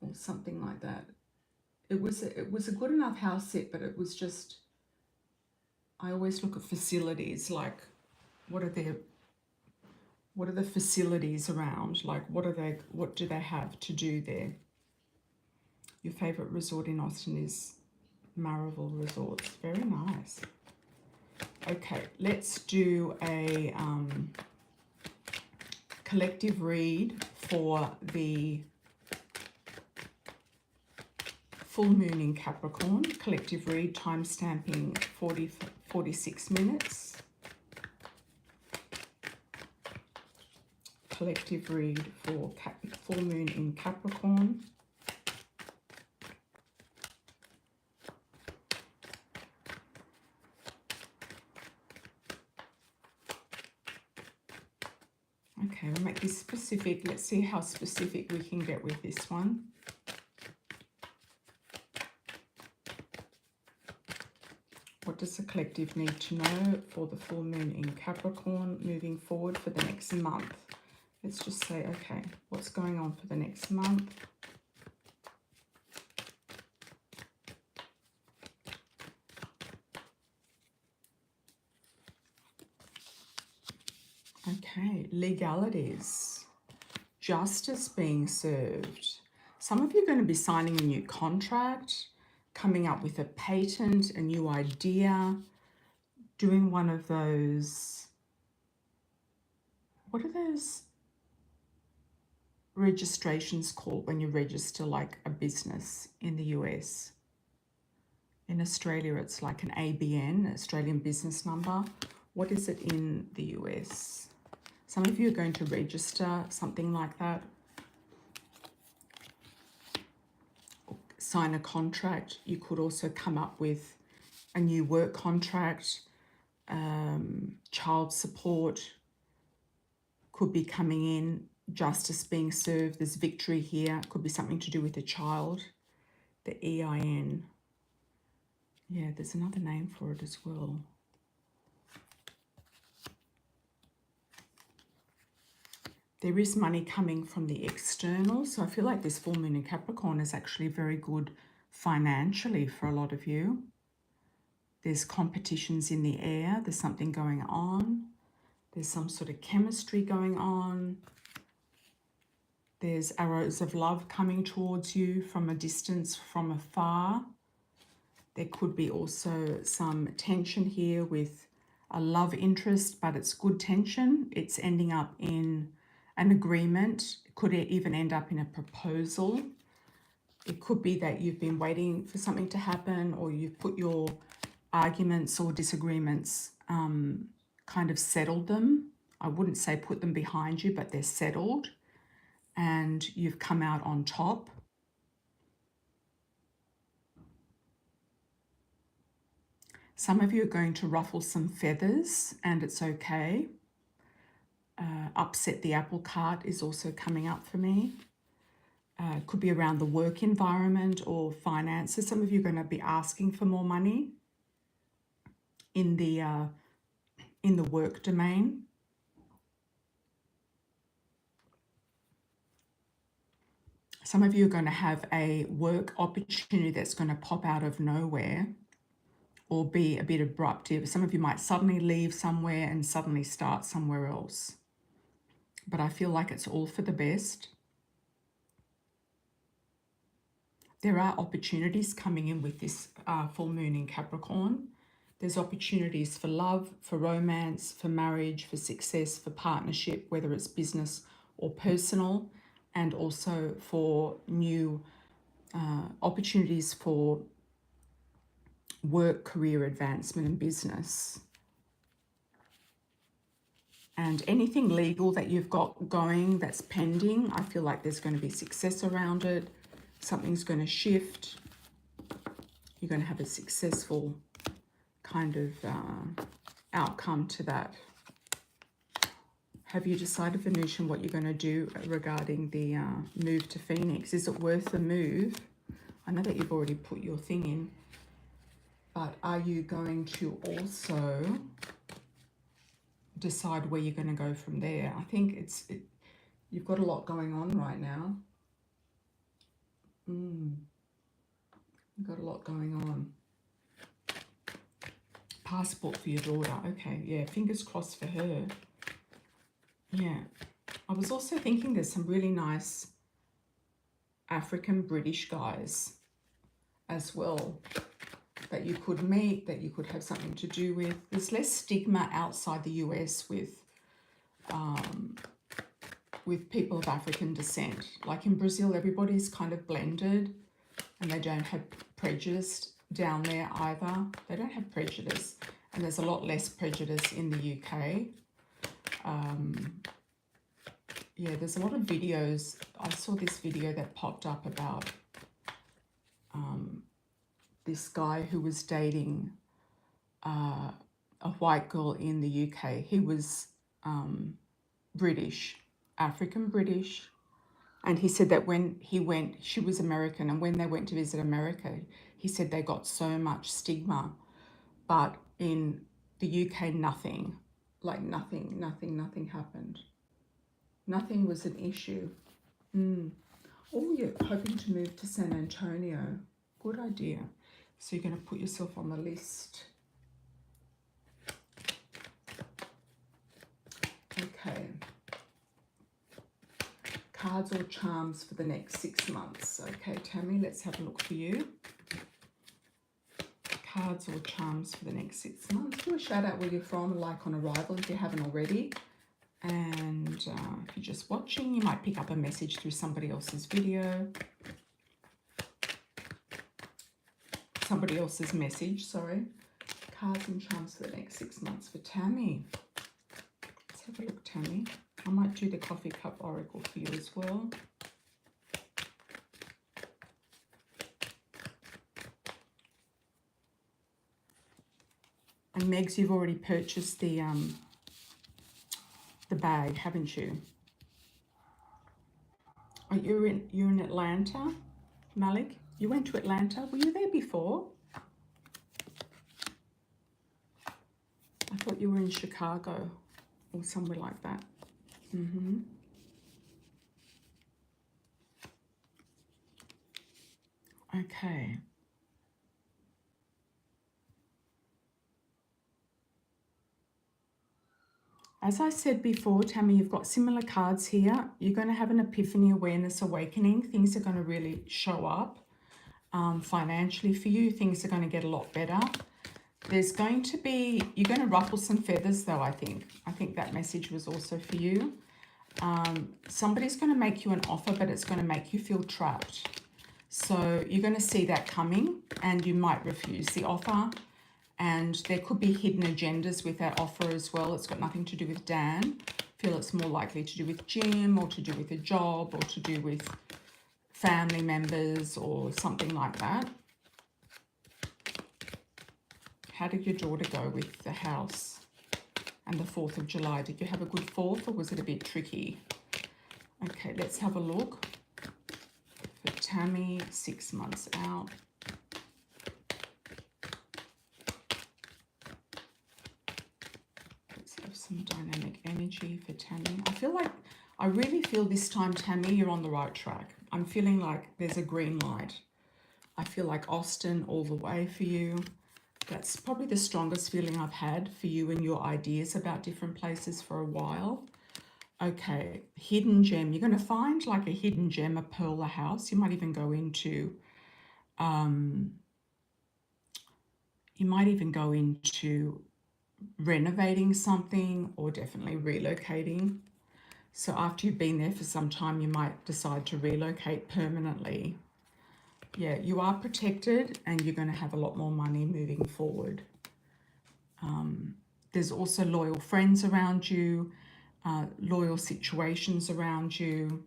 Or something like that. It was a good enough house sit, but it was just, I always look at facilities, like what are the facilities around? Like what do they have to do there? Your favorite resort in Austin is Marival Resorts. Very nice. Okay, let's do a collective read for the full moon in Capricorn. Collective read, time stamping 46 minutes. Collective read for full moon in Capricorn. Okay, we'll make this specific. Let's see how specific we can get with this one. What does the collective need to know for the full moon in Capricorn moving forward for the next month? Let's just say, okay, what's going on for the next month? Okay, legalities. Justice being served. Some of you are going to be signing a new contract, coming up with a patent, a new idea, doing one of those, what are those registrations called when you register like a business in the US? In Australia, it's like an ABN, Australian business number. What is it in the US? Some of you are going to register something like that. Sign a contract. You could also come up with a new work contract. Child support could be coming in. Justice being served. There's victory here. Could be something to do with a child. The EIN. Yeah, there's another name for it as well. There is money coming from the external. So I feel like this full moon in Capricorn is actually very good financially for a lot of you. There's competitions in the air. There's something going on. There's some sort of chemistry going on. There's arrows of love coming towards you from a distance, from afar. There could be also some tension here with a love interest, but it's good tension. It's ending up in an agreement. It could even end up in a proposal. It could be that you've been waiting for something to happen, or you've put your arguments or disagreements, kind of settled them. I wouldn't say put them behind you, but they're settled and you've come out on top. Some of you are going to ruffle some feathers, and it's okay. Upset the apple cart is also coming up for me. Could be around the work environment or finances. Some of you are going to be asking for more money in the work domain. Some of you are going to have a work opportunity that's going to pop out of nowhere or be a bit abruptive. Some of you might suddenly leave somewhere and suddenly start somewhere else. But I feel like it's all for the best. There are opportunities coming in with this full moon in Capricorn. There's opportunities for love, for romance, for marriage, for success, for partnership, whether it's business or personal, and also for new opportunities for work, career advancement and business. And anything legal that you've got going that's pending, I feel like there's going to be success around it. Something's going to shift. You're going to have a successful kind of outcome to that. Have you decided, Venusian, what you're going to do regarding the move to Phoenix? Is it worth the move? I know that you've already put your thing in. But are you going to also decide where you're going to go from there? I think you've got a lot going on right now. You've got a lot going on. Passport for your daughter. Okay, yeah, fingers crossed for her. Yeah. I was also thinking there's some really nice African British guys as well that you could meet, that you could have something to do with. There's less stigma outside the US with people of African descent. Like in Brazil, everybody's kind of blended and they don't have prejudice down there either. They don't have prejudice, and there's a lot less prejudice in the UK. Yeah, there's a lot of videos. I saw this video that popped up about this guy who was dating a white girl in the UK. He was British, African British, and he said that when he went, she was American, and when they went to visit America, he said they got so much stigma, but in the UK, nothing, like nothing happened. Nothing was an issue. Oh, you're hoping to move to San Antonio. Good idea. So you're going to put yourself on the list. Okay. Cards or charms for the next 6 months. Okay, Tammy, let's have a look for you. Cards or charms for the next 6 months. Do a shout out where you're from, like on arrival if you haven't already. And if you're just watching, you might pick up a message through somebody else's video. Somebody else's message, sorry. Cards and charms for the next 6 months for Tammy. Let's have a look, Tammy. I might do the coffee cup oracle for you as well. And Megs, you've already purchased the bag, haven't you? Oh, you're in Atlanta, Malik? You went to Atlanta? Were you there before? I thought you were in Chicago or somewhere like that. Okay. As I said before, Tammy, you've got similar cards here. You're going to have an epiphany, awareness, awakening. Things are going to really show up financially for you. Things are going to get a lot better. There's going to be, you're going to ruffle some feathers though, I think. I think that message was also for you. Somebody's going to make you an offer, but it's going to make you feel trapped. So you're going to see that coming and you might refuse the offer. And there could be hidden agendas with that offer as well. It's got nothing to do with Dan. I feel it's more likely to do with Jim or to do with a job or to do with family members or something like that. How did your daughter go with the house and the 4th of July? Did you have a good 4th or was it a bit tricky? Okay, let's have a look. For Tammy, 6 months out. Some dynamic energy for Tammy. I really feel this time, Tammy, you're on the right track. I'm feeling like there's a green light. I feel like Austin all the way for you. That's probably the strongest feeling I've had for you and your ideas about different places for a while. Okay, hidden gem. You're going to find like a hidden gem, a pearl, a house. You might even go into renovating something or definitely relocating. So after you've been there for some time, you might decide to relocate permanently. Yeah, you are protected and you're going to have a lot more money moving forward. There's also loyal friends around you, loyal situations around you,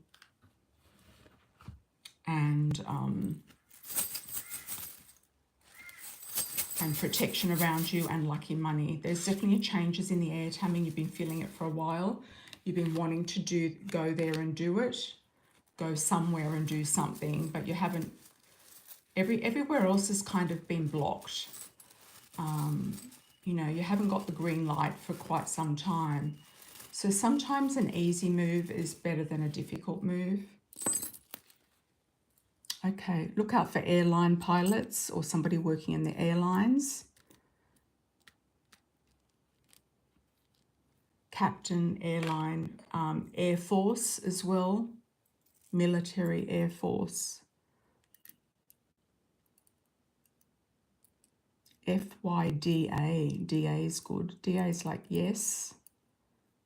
and protection around you and lucky money. There's definitely changes in the air, Tammy. You've been feeling it for a while. You've been wanting to go there and do it, go somewhere and do something, but you haven't. Everywhere else has kind of been blocked. You know, you haven't got the green light for quite some time. So sometimes an easy move is better than a difficult move. Okay, look out for airline pilots or somebody working in the airlines. Captain, airline, Air Force as well. Military, Air Force. FYDA. DA is good. DA is like yes.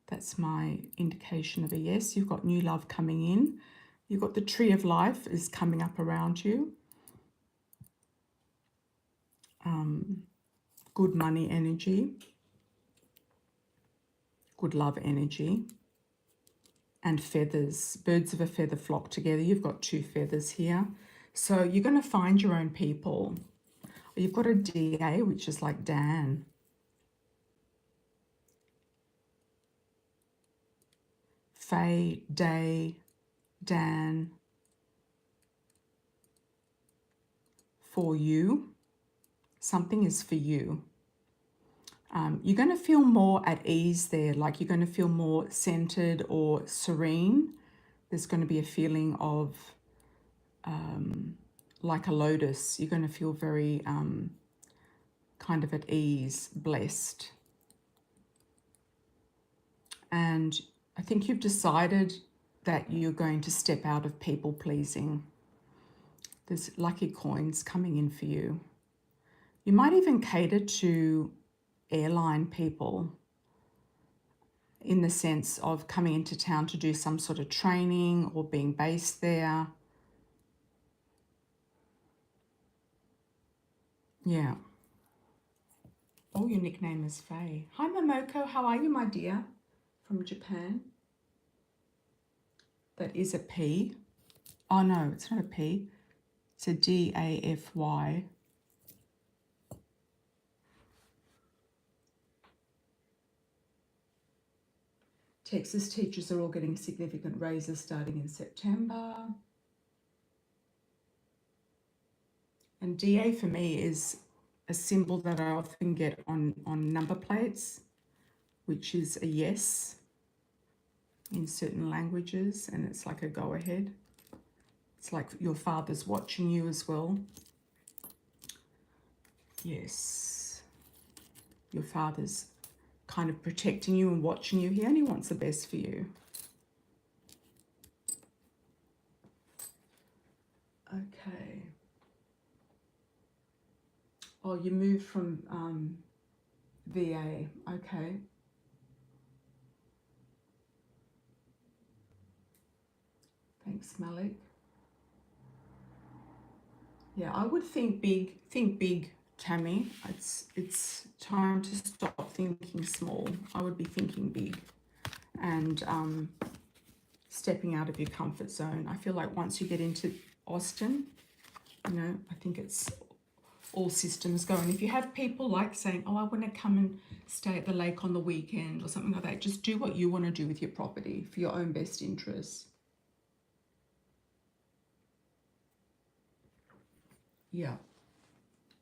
That's my indication of a yes. You've got new love coming in. You've got the tree of life is coming up around you. Good money energy. Good love energy. And feathers. Birds of a feather flock together. You've got 2 feathers here. So you're going to find your own people. You've got a DA, which is like Dan. Faye, Day, Dan. For you. Something is for you. You're going to feel more at ease there, like you're going to feel more centered or serene. There's going to be a feeling of like a lotus. You're going to feel very kind of at ease, blessed. And I think you've decided that you're going to step out of people pleasing. There's lucky coins coming in for you. You might even cater to airline people in the sense of coming into town to do some sort of training or being based there. Yeah. Oh, your nickname is Faye. Hi, Momoko. How are you, my dear? From Japan. That is a P. Oh, no, it's not a P. It's a DAFY. Texas teachers are all getting significant raises starting in September. And DA for me is a symbol that I often get on number plates, which is a yes in certain languages, and it's like a go ahead. It's like your father's watching you as well. Yes. Your father's kind of protecting you and watching you. He only wants the best for you. Okay. Oh, you moved from VA. Okay. Thanks, Malik. Yeah, I would think big, Tammy. It's time to stop thinking small. I would be thinking big and stepping out of your comfort zone. I feel like once you get into Austin, you know, I think it's all systems go. And if you have people like saying, oh, I want to come and stay at the lake on the weekend or something like that, just do what you want to do with your property for your own best interests. Yeah,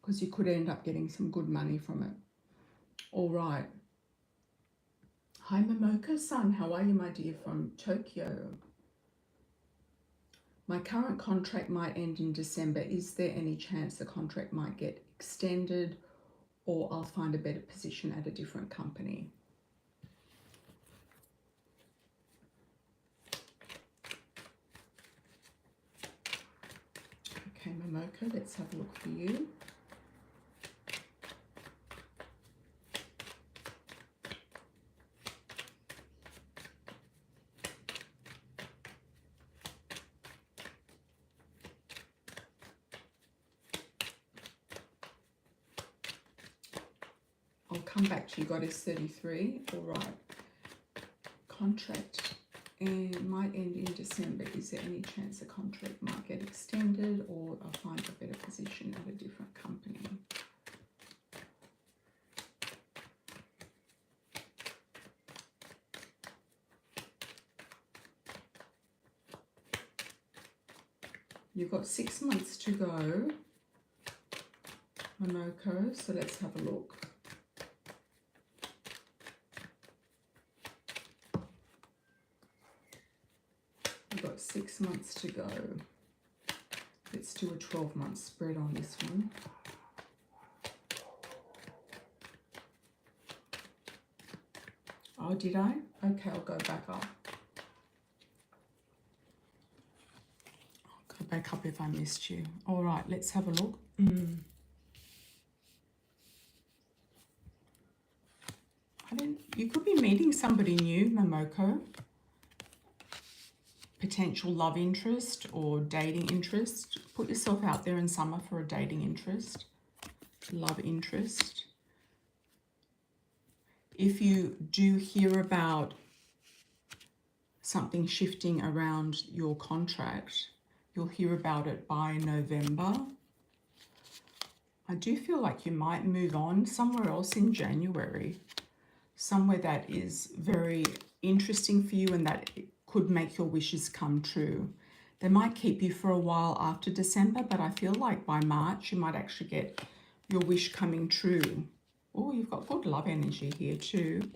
because you could end up getting some good money from it. All right. Hi, Momoko-san. How are you, my dear, from Tokyo? My current contract might end in December. Is there any chance the contract might get extended or I'll find a better position at a different company? Okay, Momoko, let's have a look for you. I'll come back to you, Goddess 33. All right. Contract and might end in December. Is there any chance the contract might get extended or I'll find a better position at a different company? You've got 6 months to go. Momoko. So let's have a look. We've got 6 months to go. Let's do a 12-month spread on this one. Oh, did I? Okay, I'll go back up. I'll go back up if I missed you. All right, let's have a look. You could be meeting somebody new, Momoko. Potential love interest or dating interest. Put yourself out there in summer for a dating interest, love interest. If you do hear about something shifting around your contract, you'll hear about it by November. I do feel like you might move on somewhere else in January, somewhere that is very interesting for you and that could make your wishes come true. They might keep you for a while after December, but I feel like by March you might actually get your wish coming true. Oh, you've got good love energy here too.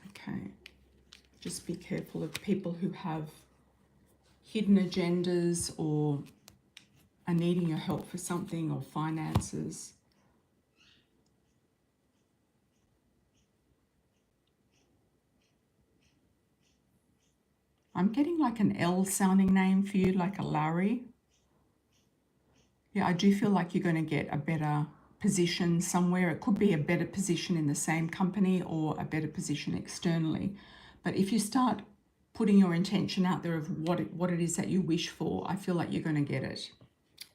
Okay, just be careful of people who have hidden agendas or are needing your help for something, or finances. I'm getting like an L sounding name for you, like a Larry. Yeah, I do feel like you're going to get a better position somewhere. It could be a better position in the same company or a better position externally. But if you start putting your intention out there of what it is that you wish for, I feel like you're going to get it.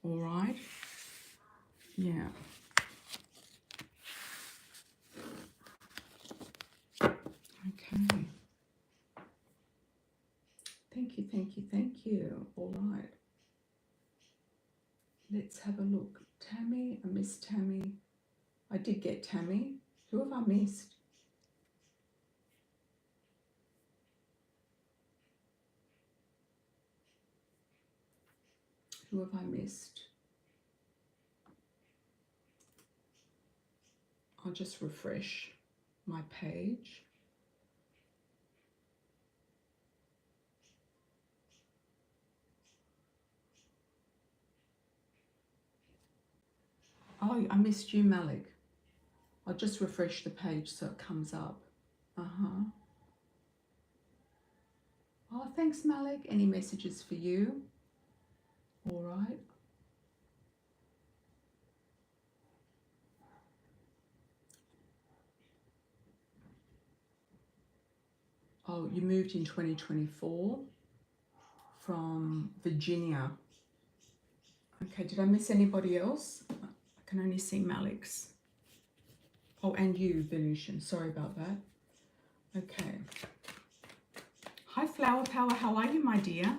All right? Yeah. Okay. Thank you, thank you, thank you. All right. Let's have a look. Tammy, I missed Tammy. I did get Tammy. Who have I missed? Who have I missed? I'll just refresh my page. Oh, I missed you, Malik. I'll just refresh the page so it comes up. Oh, thanks, Malik. Any messages for you? All right. Oh, you moved in 2024 from Virginia. Okay, did I miss anybody else? I can only see Malik's. Oh, and you, Venusian. Sorry about that. Okay. Hi, Flower Power. How are you, my dear?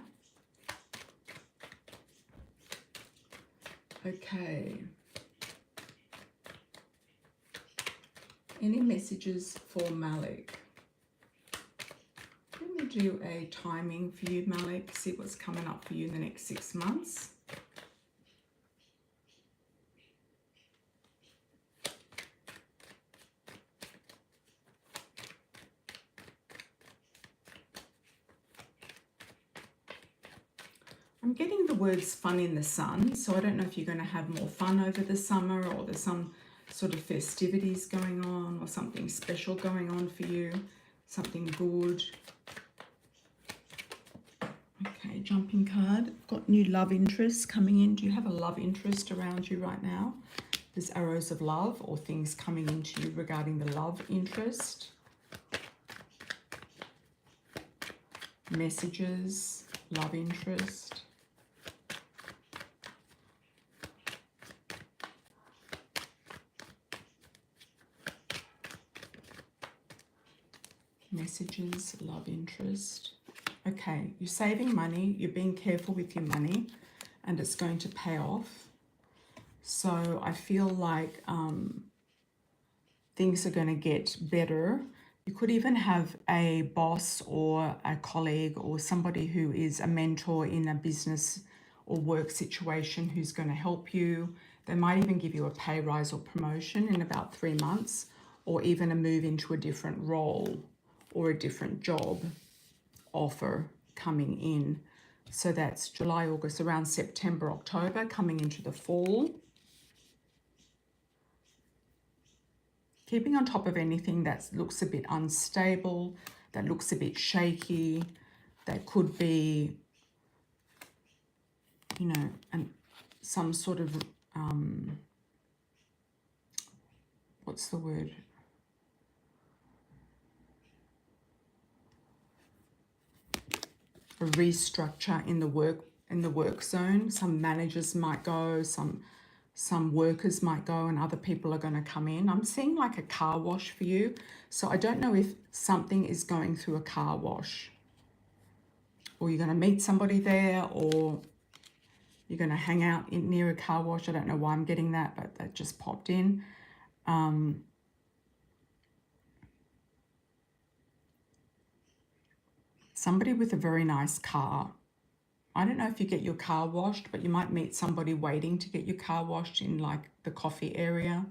Okay. Any messages for Malik? Let me do a timing for you, Malik. See what's coming up for you in the next 6 months. I'm getting the words fun in the sun, so I don't know if you're going to have more fun over the summer, or there's some sort of festivities going on, or something special going on for you, something good. Okay, jumping card. Got new love interests coming in. Do you have a love interest around you right now? There's arrows of love or things coming into you regarding the love interest. Messages, love interest. Messages, love interest. Okay, you're saving money, you're being careful with your money, and it's going to pay off. So I feel like things are going to get better. You could even have a boss or a colleague or somebody who is a mentor in a business or work situation who's going to help you. They might even give you a pay rise or promotion in about 3 months, or even a move into a different role or a different job offer coming in. So that's July, August, around September, October, coming into the fall. Keeping on top of anything that looks a bit unstable, that looks a bit shaky, that could be, you know, some sort of, what's the word? A restructure in the work zone. Some managers might go, some workers might go, and other people are going to come in. I'm seeing like a car wash for you. So I don't know if something is going through a car wash, or you're going to meet somebody there, or you're going to hang out near a car wash. I don't know why I'm getting that, but that just popped in. Somebody with a very nice car. I don't know if you get your car washed, but you might meet somebody waiting to get your car washed in like the coffee area.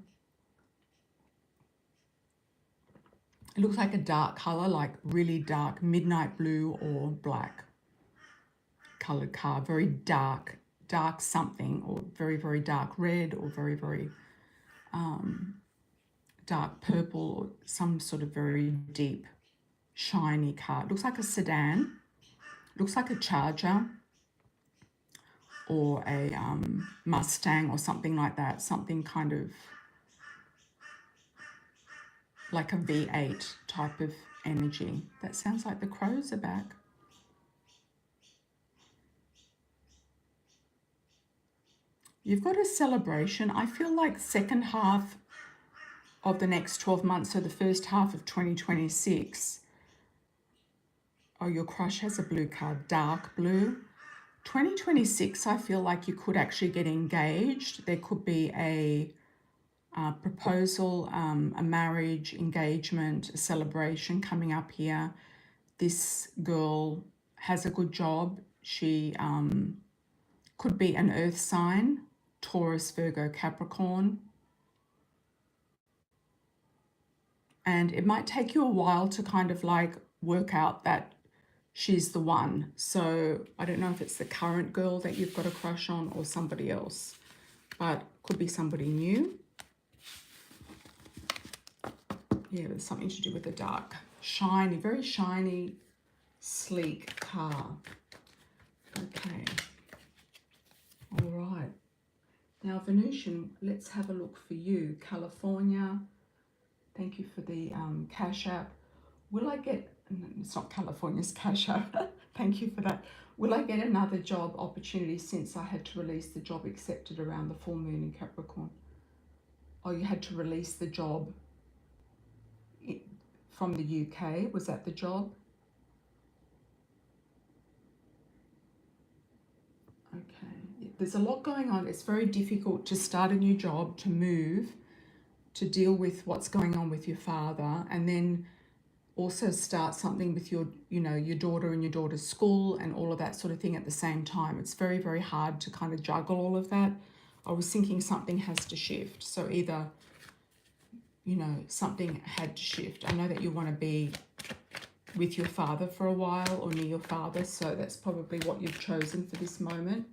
It looks like a dark color, like really dark midnight blue or black colored car. Very dark something, or very, very dark red, or very, very dark purple, or some sort of very deep, shiny car. It looks like a sedan. It looks like a Charger, or a Mustang, or something like that. Something kind of like a V8 type of energy. That sounds like the crows are back. You've got a celebration. I feel like second half of the next 12 months, so the first half of 2026. Oh, your crush has a blue card, dark blue. 2026, I feel like you could actually get engaged. There could be a proposal, a marriage, engagement, a celebration coming up here. This girl has a good job. She could be an earth sign, Taurus, Virgo, Capricorn. And it might take you a while to kind of like work out that she's the one. So I don't know if it's the current girl that you've got a crush on or somebody else, but could be somebody new. Yeah, there's something to do with the dark, shiny, very shiny, sleek car. Okay. All right. Now, Venusian, let's have a look for you. California. Thank you for the Cash App. Will I get, no, it's not California's Cash App. Thank you for that. Will I get another job opportunity since I had to release the job accepted around the full moon in Capricorn? Oh, you had to release the job from the UK. Was that the job? Okay. There's a lot going on. It's very difficult to start a new job, to move, to deal with what's going on with your father, and then also start something with your, you know, your daughter and your daughter's school and all of that sort of thing at the same time. It's very, very hard to kind of juggle all of that. I was thinking something has to shift. So either, you know, something had to shift. I know that you want to be with your father for a while, or near your father, so that's probably what you've chosen for this moment.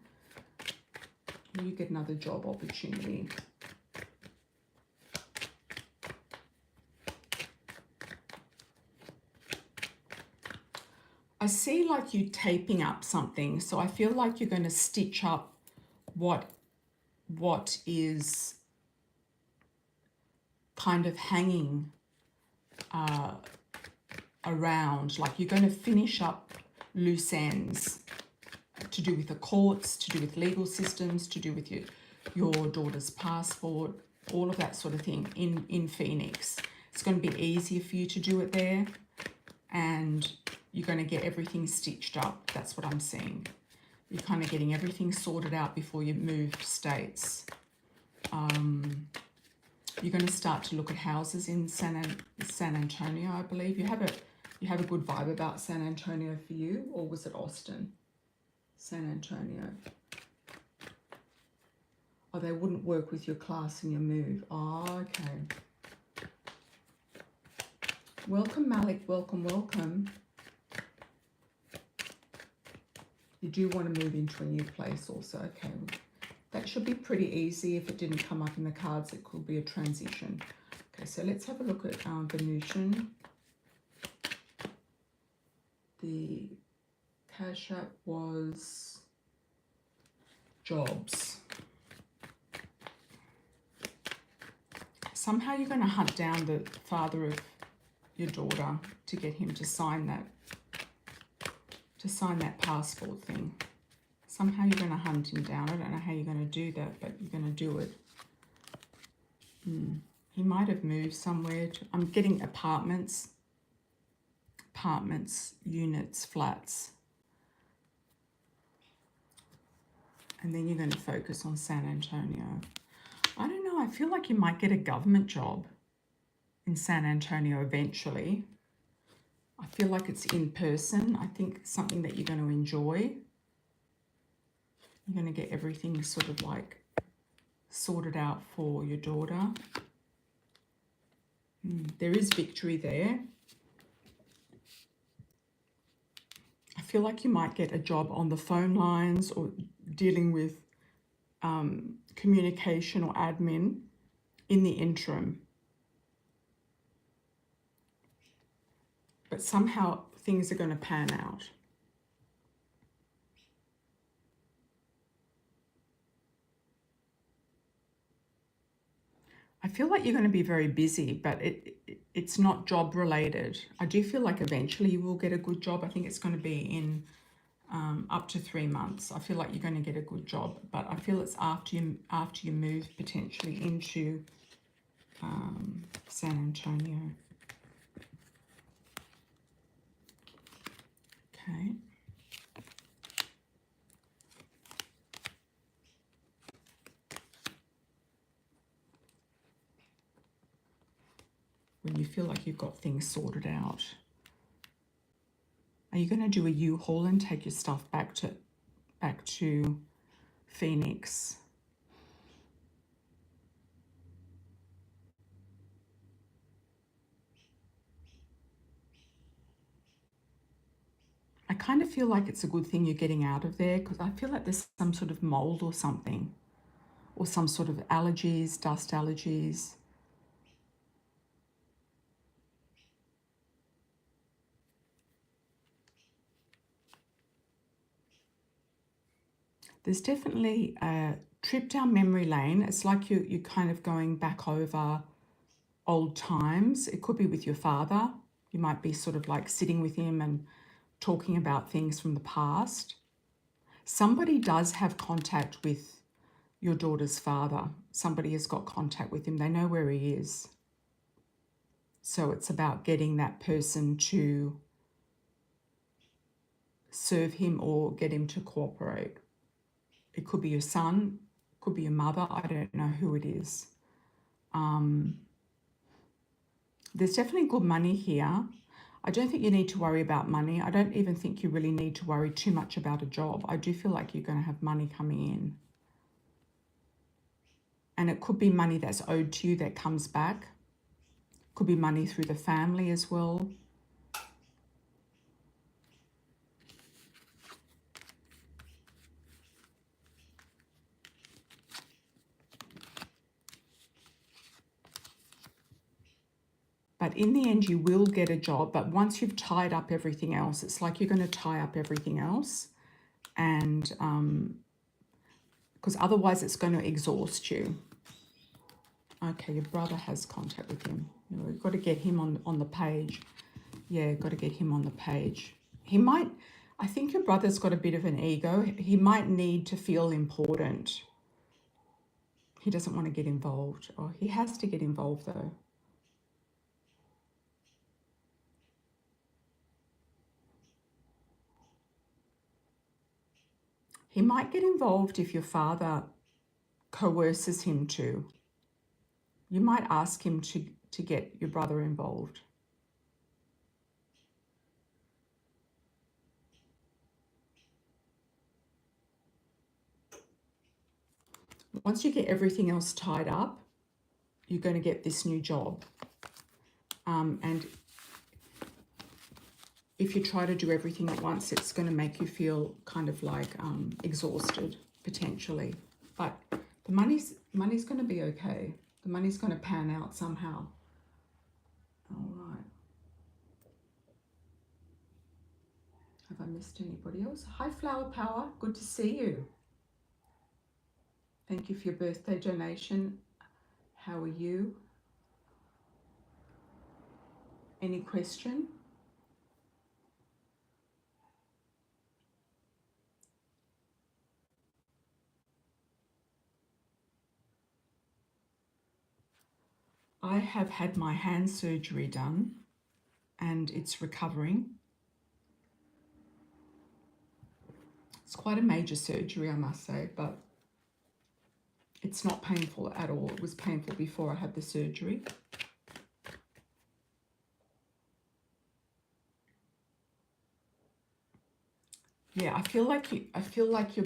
You get another job opportunity. I see like you taping up something, so I feel like you're going to stitch up what is kind of hanging around. Like you're going to finish up loose ends to do with the courts, to do with legal systems, to do with your daughter's passport, all of that sort of thing in Phoenix. It's going to be easier for you to do it there, and you're going to get everything stitched up. That's what I'm seeing. You're kind of getting everything sorted out before you move states. You're going to start to look at houses in San Antonio, I believe. You have a good vibe about San Antonio for you, or was it Austin? San Antonio. Oh, they wouldn't work with your class and your move. Oh, okay. Welcome, Malik. Welcome, welcome. You do want to move into a new place also. Okay. That should be pretty easy. If it didn't come up in the cards, it could be a transition. Okay, so let's have a look at Venusian. The cash app was jobs. Somehow you're going to hunt down the father of your daughter to get him to sign that passport thing. Somehow you're going to hunt him down. I don't know how you're going to do that, but you're going to do it. He might have moved somewhere. I'm getting apartments, units, flats. And then you're going to focus on San Antonio. I don't know. I feel like you might get a government job in San Antonio eventually. I feel like it's in person. I think something that you're going to enjoy. You're going to get everything sort of like sorted out for your daughter. There is victory there. I feel like you might get a job on the phone lines or dealing with communication or admin in the interim. But somehow things are going to pan out. I feel like you're going to be very busy, but it's not job related. I do feel like eventually you will get a good job. I think it's going to be in up to 3 months. I feel like you're going to get a good job, but I feel it's after you move potentially into San Antonio. Okay. When you feel like you've got things sorted out. Are you going to do a U-Haul and take your stuff back to Phoenix? I kind of feel like it's a good thing you're getting out of there, because I feel like there's some sort of mold or something, or some sort of allergies, dust allergies. There's definitely a trip down memory lane. It's like you're kind of going back over old times. It could be with your father. You might be sort of like sitting with him and talking about things from the past. Somebody does have contact with your daughter's father. Somebody has got contact with him. They know where he is. So it's about getting that person to serve him or get him to cooperate. It could be your son, could be your mother. I don't know who it is. There's definitely good money here. I don't think you need to worry about money. I don't even think you really need to worry too much about a job. I do feel like you're going to have money coming in. And it could be money that's owed to you that comes back. Could be money through the family as well. But in the end, you will get a job. But once you've tied up everything else, it's like you're going to tie up everything else. And because otherwise it's going to exhaust you. Okay, your brother has contact with him. You've got to get him on the page. Yeah, got to get him on the page. He might, I think your brother's got a bit of an ego. He might need to feel important. He doesn't want to get involved. Oh, he has to get involved though. He might get involved if your father coerces him to. You might ask him to get your brother involved. Once you get everything else tied up, you're going to get this new job. And if you try to do everything at once, it's going to make you feel kind of like exhausted, potentially. But the money's going to be okay. The money's going to pan out somehow. All right. Have I missed anybody else? Hi, Flower Power. Good to see you. Thank you for your birthday donation. How are you? Any question? I have had my hand surgery done and it's recovering. It's quite a major surgery, I must say, but it's not painful at all. It was painful before I had the surgery. Yeah, I feel like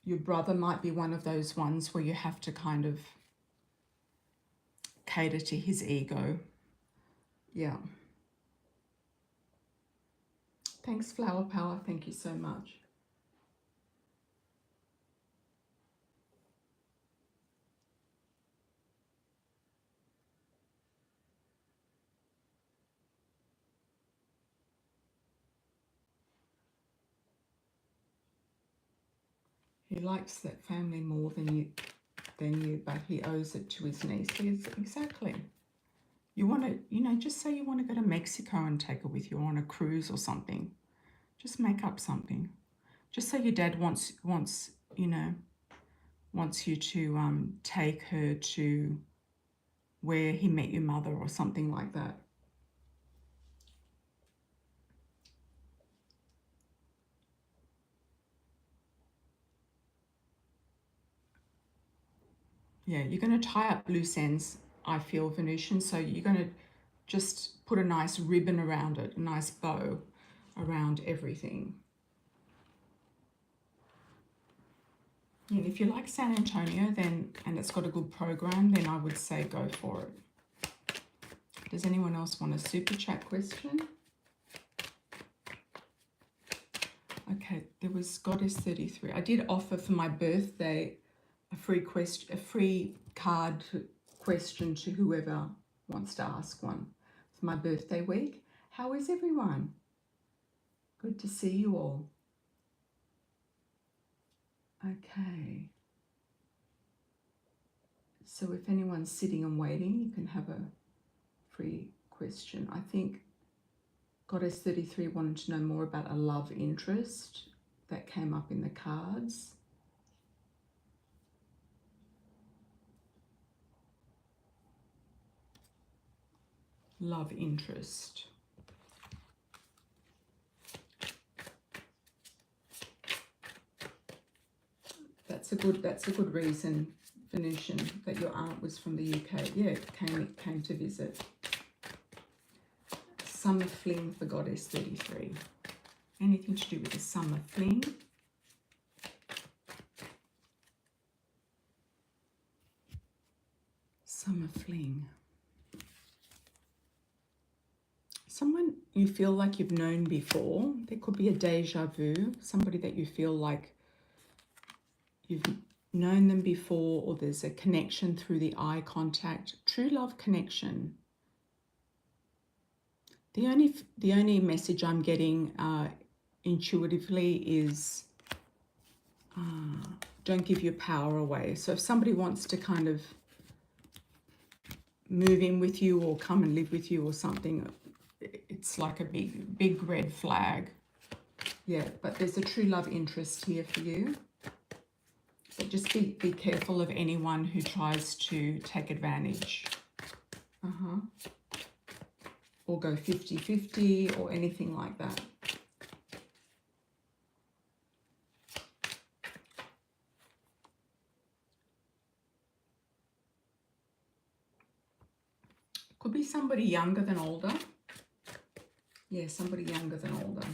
your brother might be one of those ones where you have to kind of cater to his ego. Yeah. Thanks, Flower Power. Thank you so much. He likes that family more than you, but he owes it to his niece. Yes, exactly. You want to, just say you want to go to Mexico and take her with you on a cruise or something. Just make up something. Just say your dad wants you to take her to where he met your mother or something like that. Yeah, you're going to tie up loose ends, I feel, Venusian. So you're going to just put a nice ribbon around it, a nice bow around everything. And if you like San Antonio, then, and it's got a good program, then I would say go for it. Does anyone else want a super chat question? Okay, there was Goddess 33. I did offer for my birthday a free card question to whoever wants to ask one for my birthday week. How is everyone? Good to see you all. Okay. So if anyone's sitting and waiting, you can have a free question. I think Goddess 33 wanted to know more about a love interest that came up in the cards. Love interest. That's a good reason, Venusian, that your aunt was from the UK. Yeah, came to visit. Summer fling for Goddess 33. Anything to do with the summer fling? Summer fling. Someone you feel like you've known before. There could be a deja vu. Somebody that you feel like you've known them before, or there's a connection through the eye contact. True love connection. The only message I'm getting intuitively is don't give your power away. So if somebody wants to kind of move in with you or come and live with you or something, it's like a big red flag. Yeah, but there's a true love interest here for you. But just be careful of anyone who tries to take advantage. Or go 50-50 or anything like that. Could be somebody younger than older. Yeah, somebody younger than older.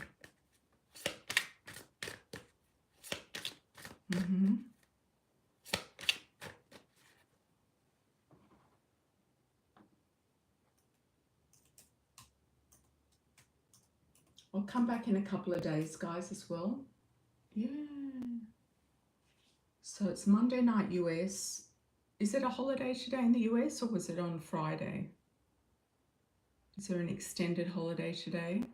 I'll come back in a couple of days, guys, as well. Yeah. So it's Monday night US. Is it a holiday today in the US or was it on Friday? Is there an extended holiday today?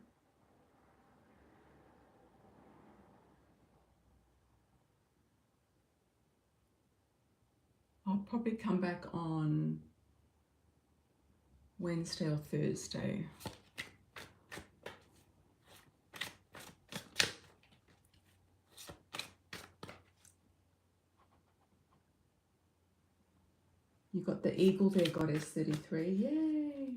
I'll probably come back on Wednesday or Thursday. You got the eagle there, Goddess 33. Yay!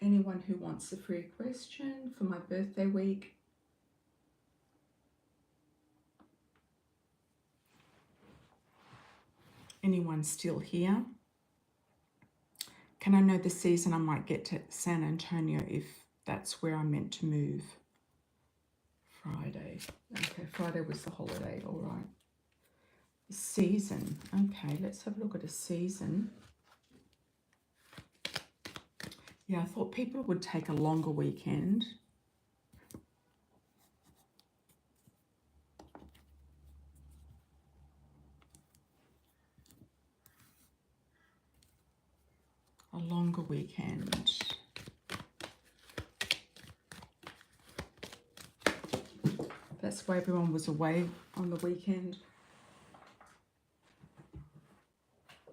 Anyone who wants a free question for my birthday week? Anyone still here? Can I know the season I might get to San Antonio if that's where I'm meant to move? Friday. Okay, Friday was the holiday, all right. Season. Okay, let's have a look at a season. Yeah, I thought people would take a longer weekend. A longer weekend. That's why everyone was away on the weekend.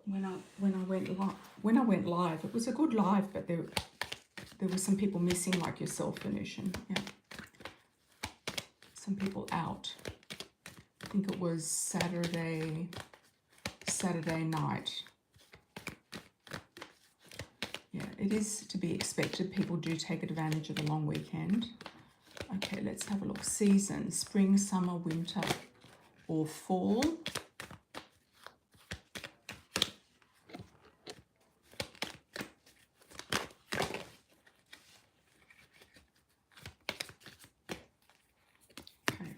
When I went live, it was a good live, but there were some people missing, like yourself, Venusian. Yeah, some people out. I think it was Saturday night. Yeah, it is to be expected. People do take advantage of the long weekend. Okay, let's have a look. Season: spring, summer, winter, or fall. Okay.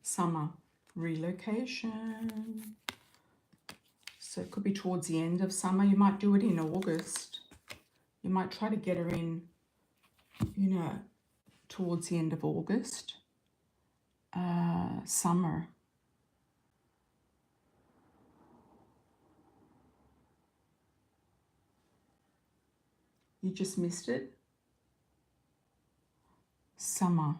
Summer, relocation. So it could be towards the end of summer. You might do it in August. You might try to get her in, you know, towards the end of August. Summer. You just missed it. Summer.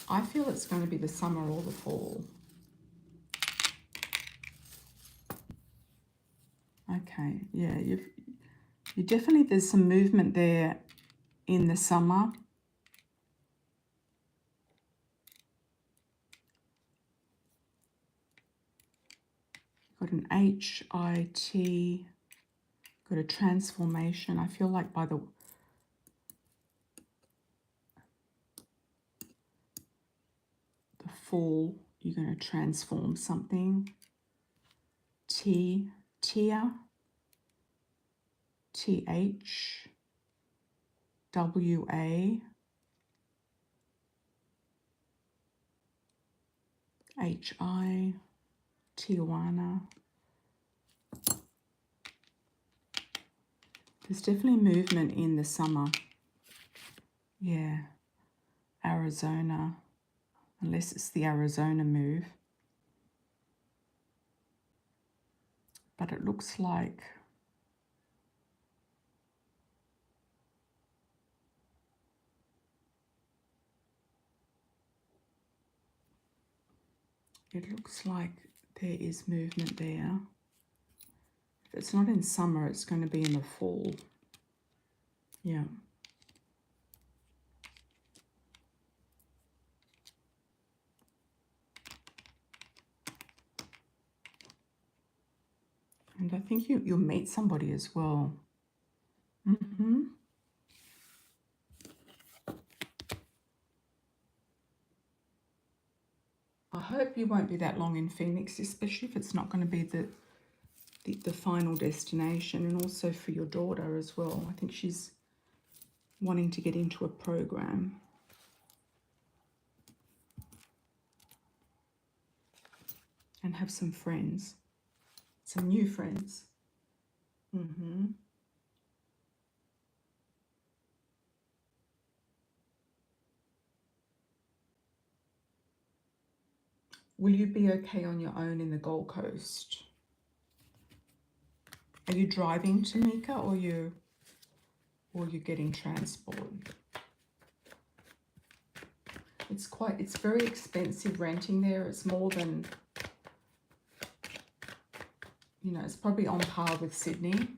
I feel it's going to be the summer or the fall. Okay, yeah, you definitely, there's some movement there in the summer. Got an HIT, got a transformation. I feel like by the fall, you're going to transform something. Tia, TH, WA, HI, Tijuana. There's definitely movement in the summer. Yeah, Arizona, unless it's the Arizona move. But it looks like there is movement there. If it's not in summer, it's going to be in the fall. Yeah. And I think you'll meet somebody as well. I hope you won't be that long in Phoenix, especially if it's not going to be the final destination, and also for your daughter as well. I think she's wanting to get into a program and have some friends, some new friends. Will you be okay on your own in the Gold Coast? Are you driving, Tamika, or you're getting transport? It's very expensive renting there. It's more than, you know, it's probably on par with Sydney.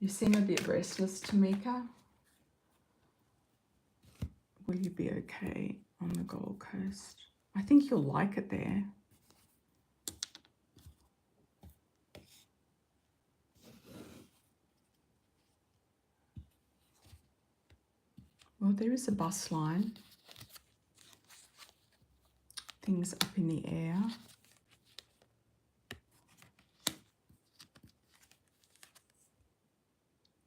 You seem a bit restless, Tamika. Will you be okay on the Gold Coast? I think you'll like it there. Well, there is a bus line. Things up in the air.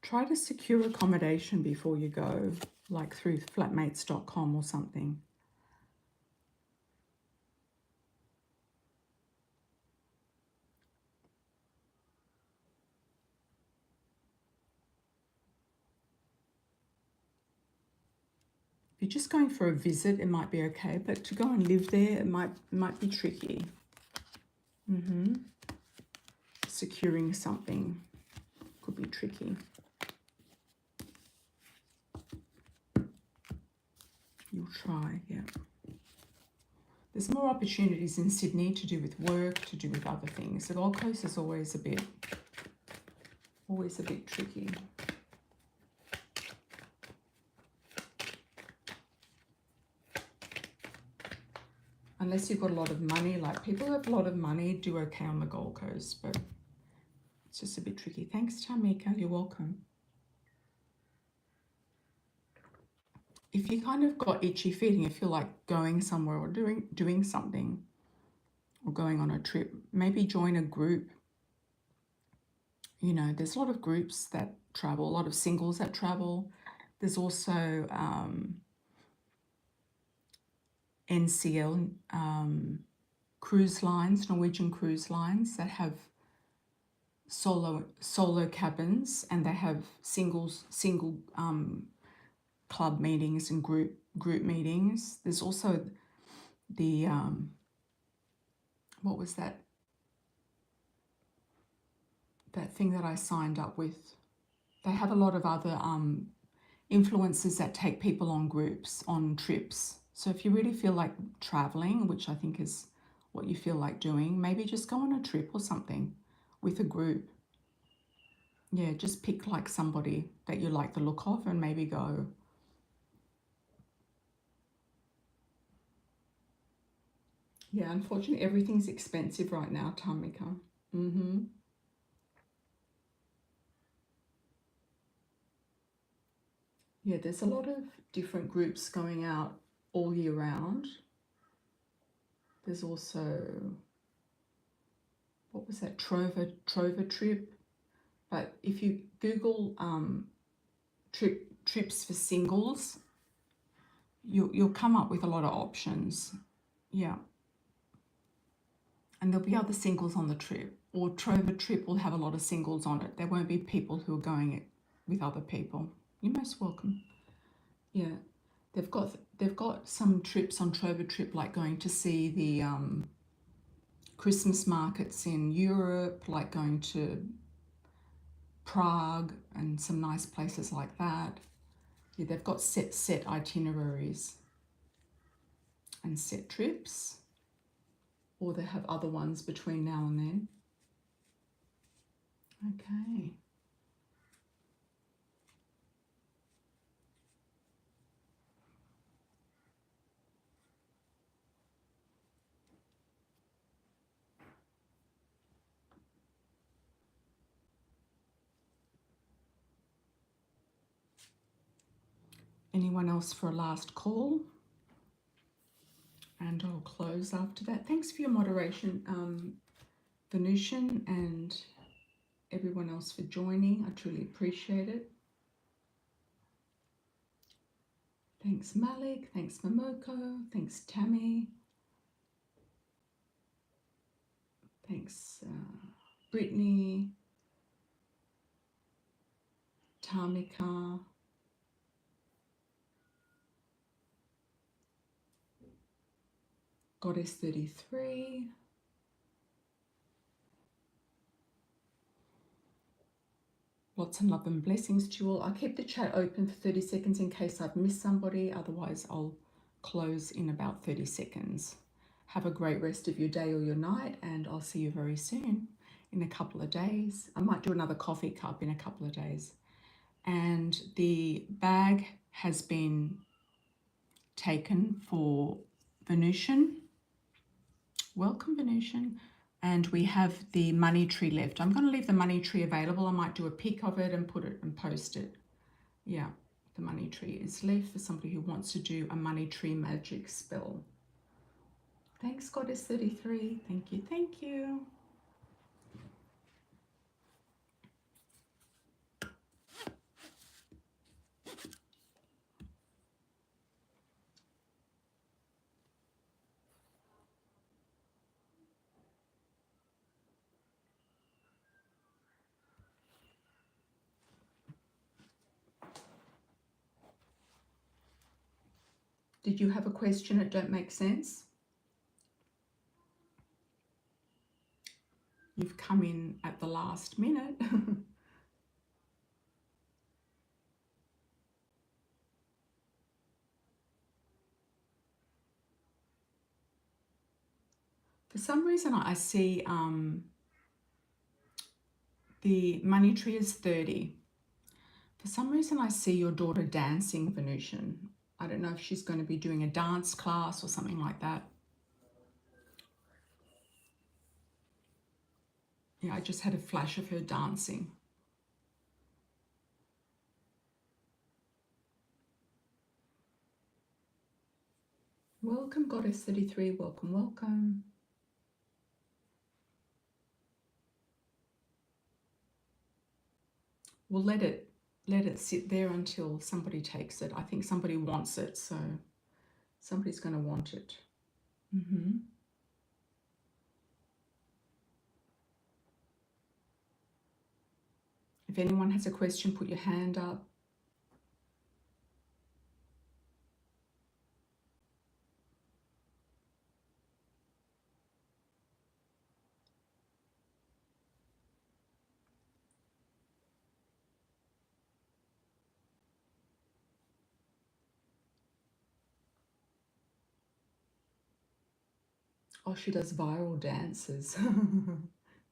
Try to secure accommodation before you go, like through flatmates.com or something. If you're just going for a visit, it might be okay, but to go and live there, it might be tricky. Securing something could be tricky. You'll try, yeah. There's more opportunities in Sydney to do with work, to do with other things. The Gold Coast is always a bit tricky. Unless you've got a lot of money, like people who have a lot of money do okay on the Gold Coast, but it's just a bit tricky. Thanks, Tamika. You're welcome. If you kind of got itchy feet and you feel like going somewhere or doing something or going on a trip, maybe join a group. You know, there's a lot of groups that travel, a lot of singles that travel. There's also NCL, cruise lines, Norwegian cruise lines that have solo cabins, and they have single club meetings and group meetings. There's also the what was that thing that I signed up with? They have a lot of other influencers that take people on groups, on trips. So if you really feel like traveling, which I think is what you feel like doing, maybe just go on a trip or something with a group. Yeah, just pick like somebody that you like the look of and maybe go. Yeah, unfortunately, everything's expensive right now, Tamika. Yeah, there's a lot of different groups going out all year round. There's also, what was that, Trover trip? But if you Google trips for singles, you'll come up with a lot of options. Yeah. And there'll be other singles on the trip. Or Trover trip will have a lot of singles on it. There won't be people who are going it with other people. You're most welcome. Yeah. They've got some trips on Trover trip, like going to see the Christmas markets in Europe, like going to Prague and some nice places like that. Yeah, they've got set itineraries and set trips, or they have other ones between now and then. Okay. Anyone else for a last call? And I'll close after that. Thanks for your moderation, Venusian and everyone else for joining. I truly appreciate it. Thanks Malik, thanks Momoko, thanks Tammy, thanks Brittany, Tamika, Goddess 33. Lots of love and blessings to you all. I'll keep the chat open for 30 seconds in case I've missed somebody. Otherwise, I'll close in about 30 seconds. Have a great rest of your day or your night, and I'll see you very soon in a couple of days. I might do another coffee cup in a couple of days. And the bag has been taken for Venusian. Welcome, Venusian. And we have the money tree left. I'm going to leave the money tree available. I might do a pic of it and put it and post it. Yeah, the money tree is left for somebody who wants to do a money tree magic spell. Thanks, Goddess 33. Thank you, thank you. Did you have a question that don't make sense? You've come in at the last minute. For some reason, I see the money tree is 30. For some reason, I see your daughter dancing, Venusian. I don't know if she's going to be doing a dance class or something like that. Yeah, I just had a flash of her dancing. Welcome, Goddess 33. Welcome, welcome. We'll let it sit there until somebody takes it. I think somebody wants it, so somebody's going to want it. If anyone has a question, put your hand up. Oh, she does viral dances.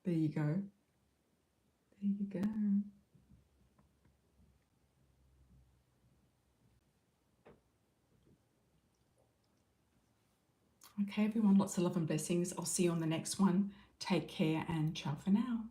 There you go. There you go. Okay, everyone, lots of love and blessings. I'll see you on the next one. Take care and ciao for now.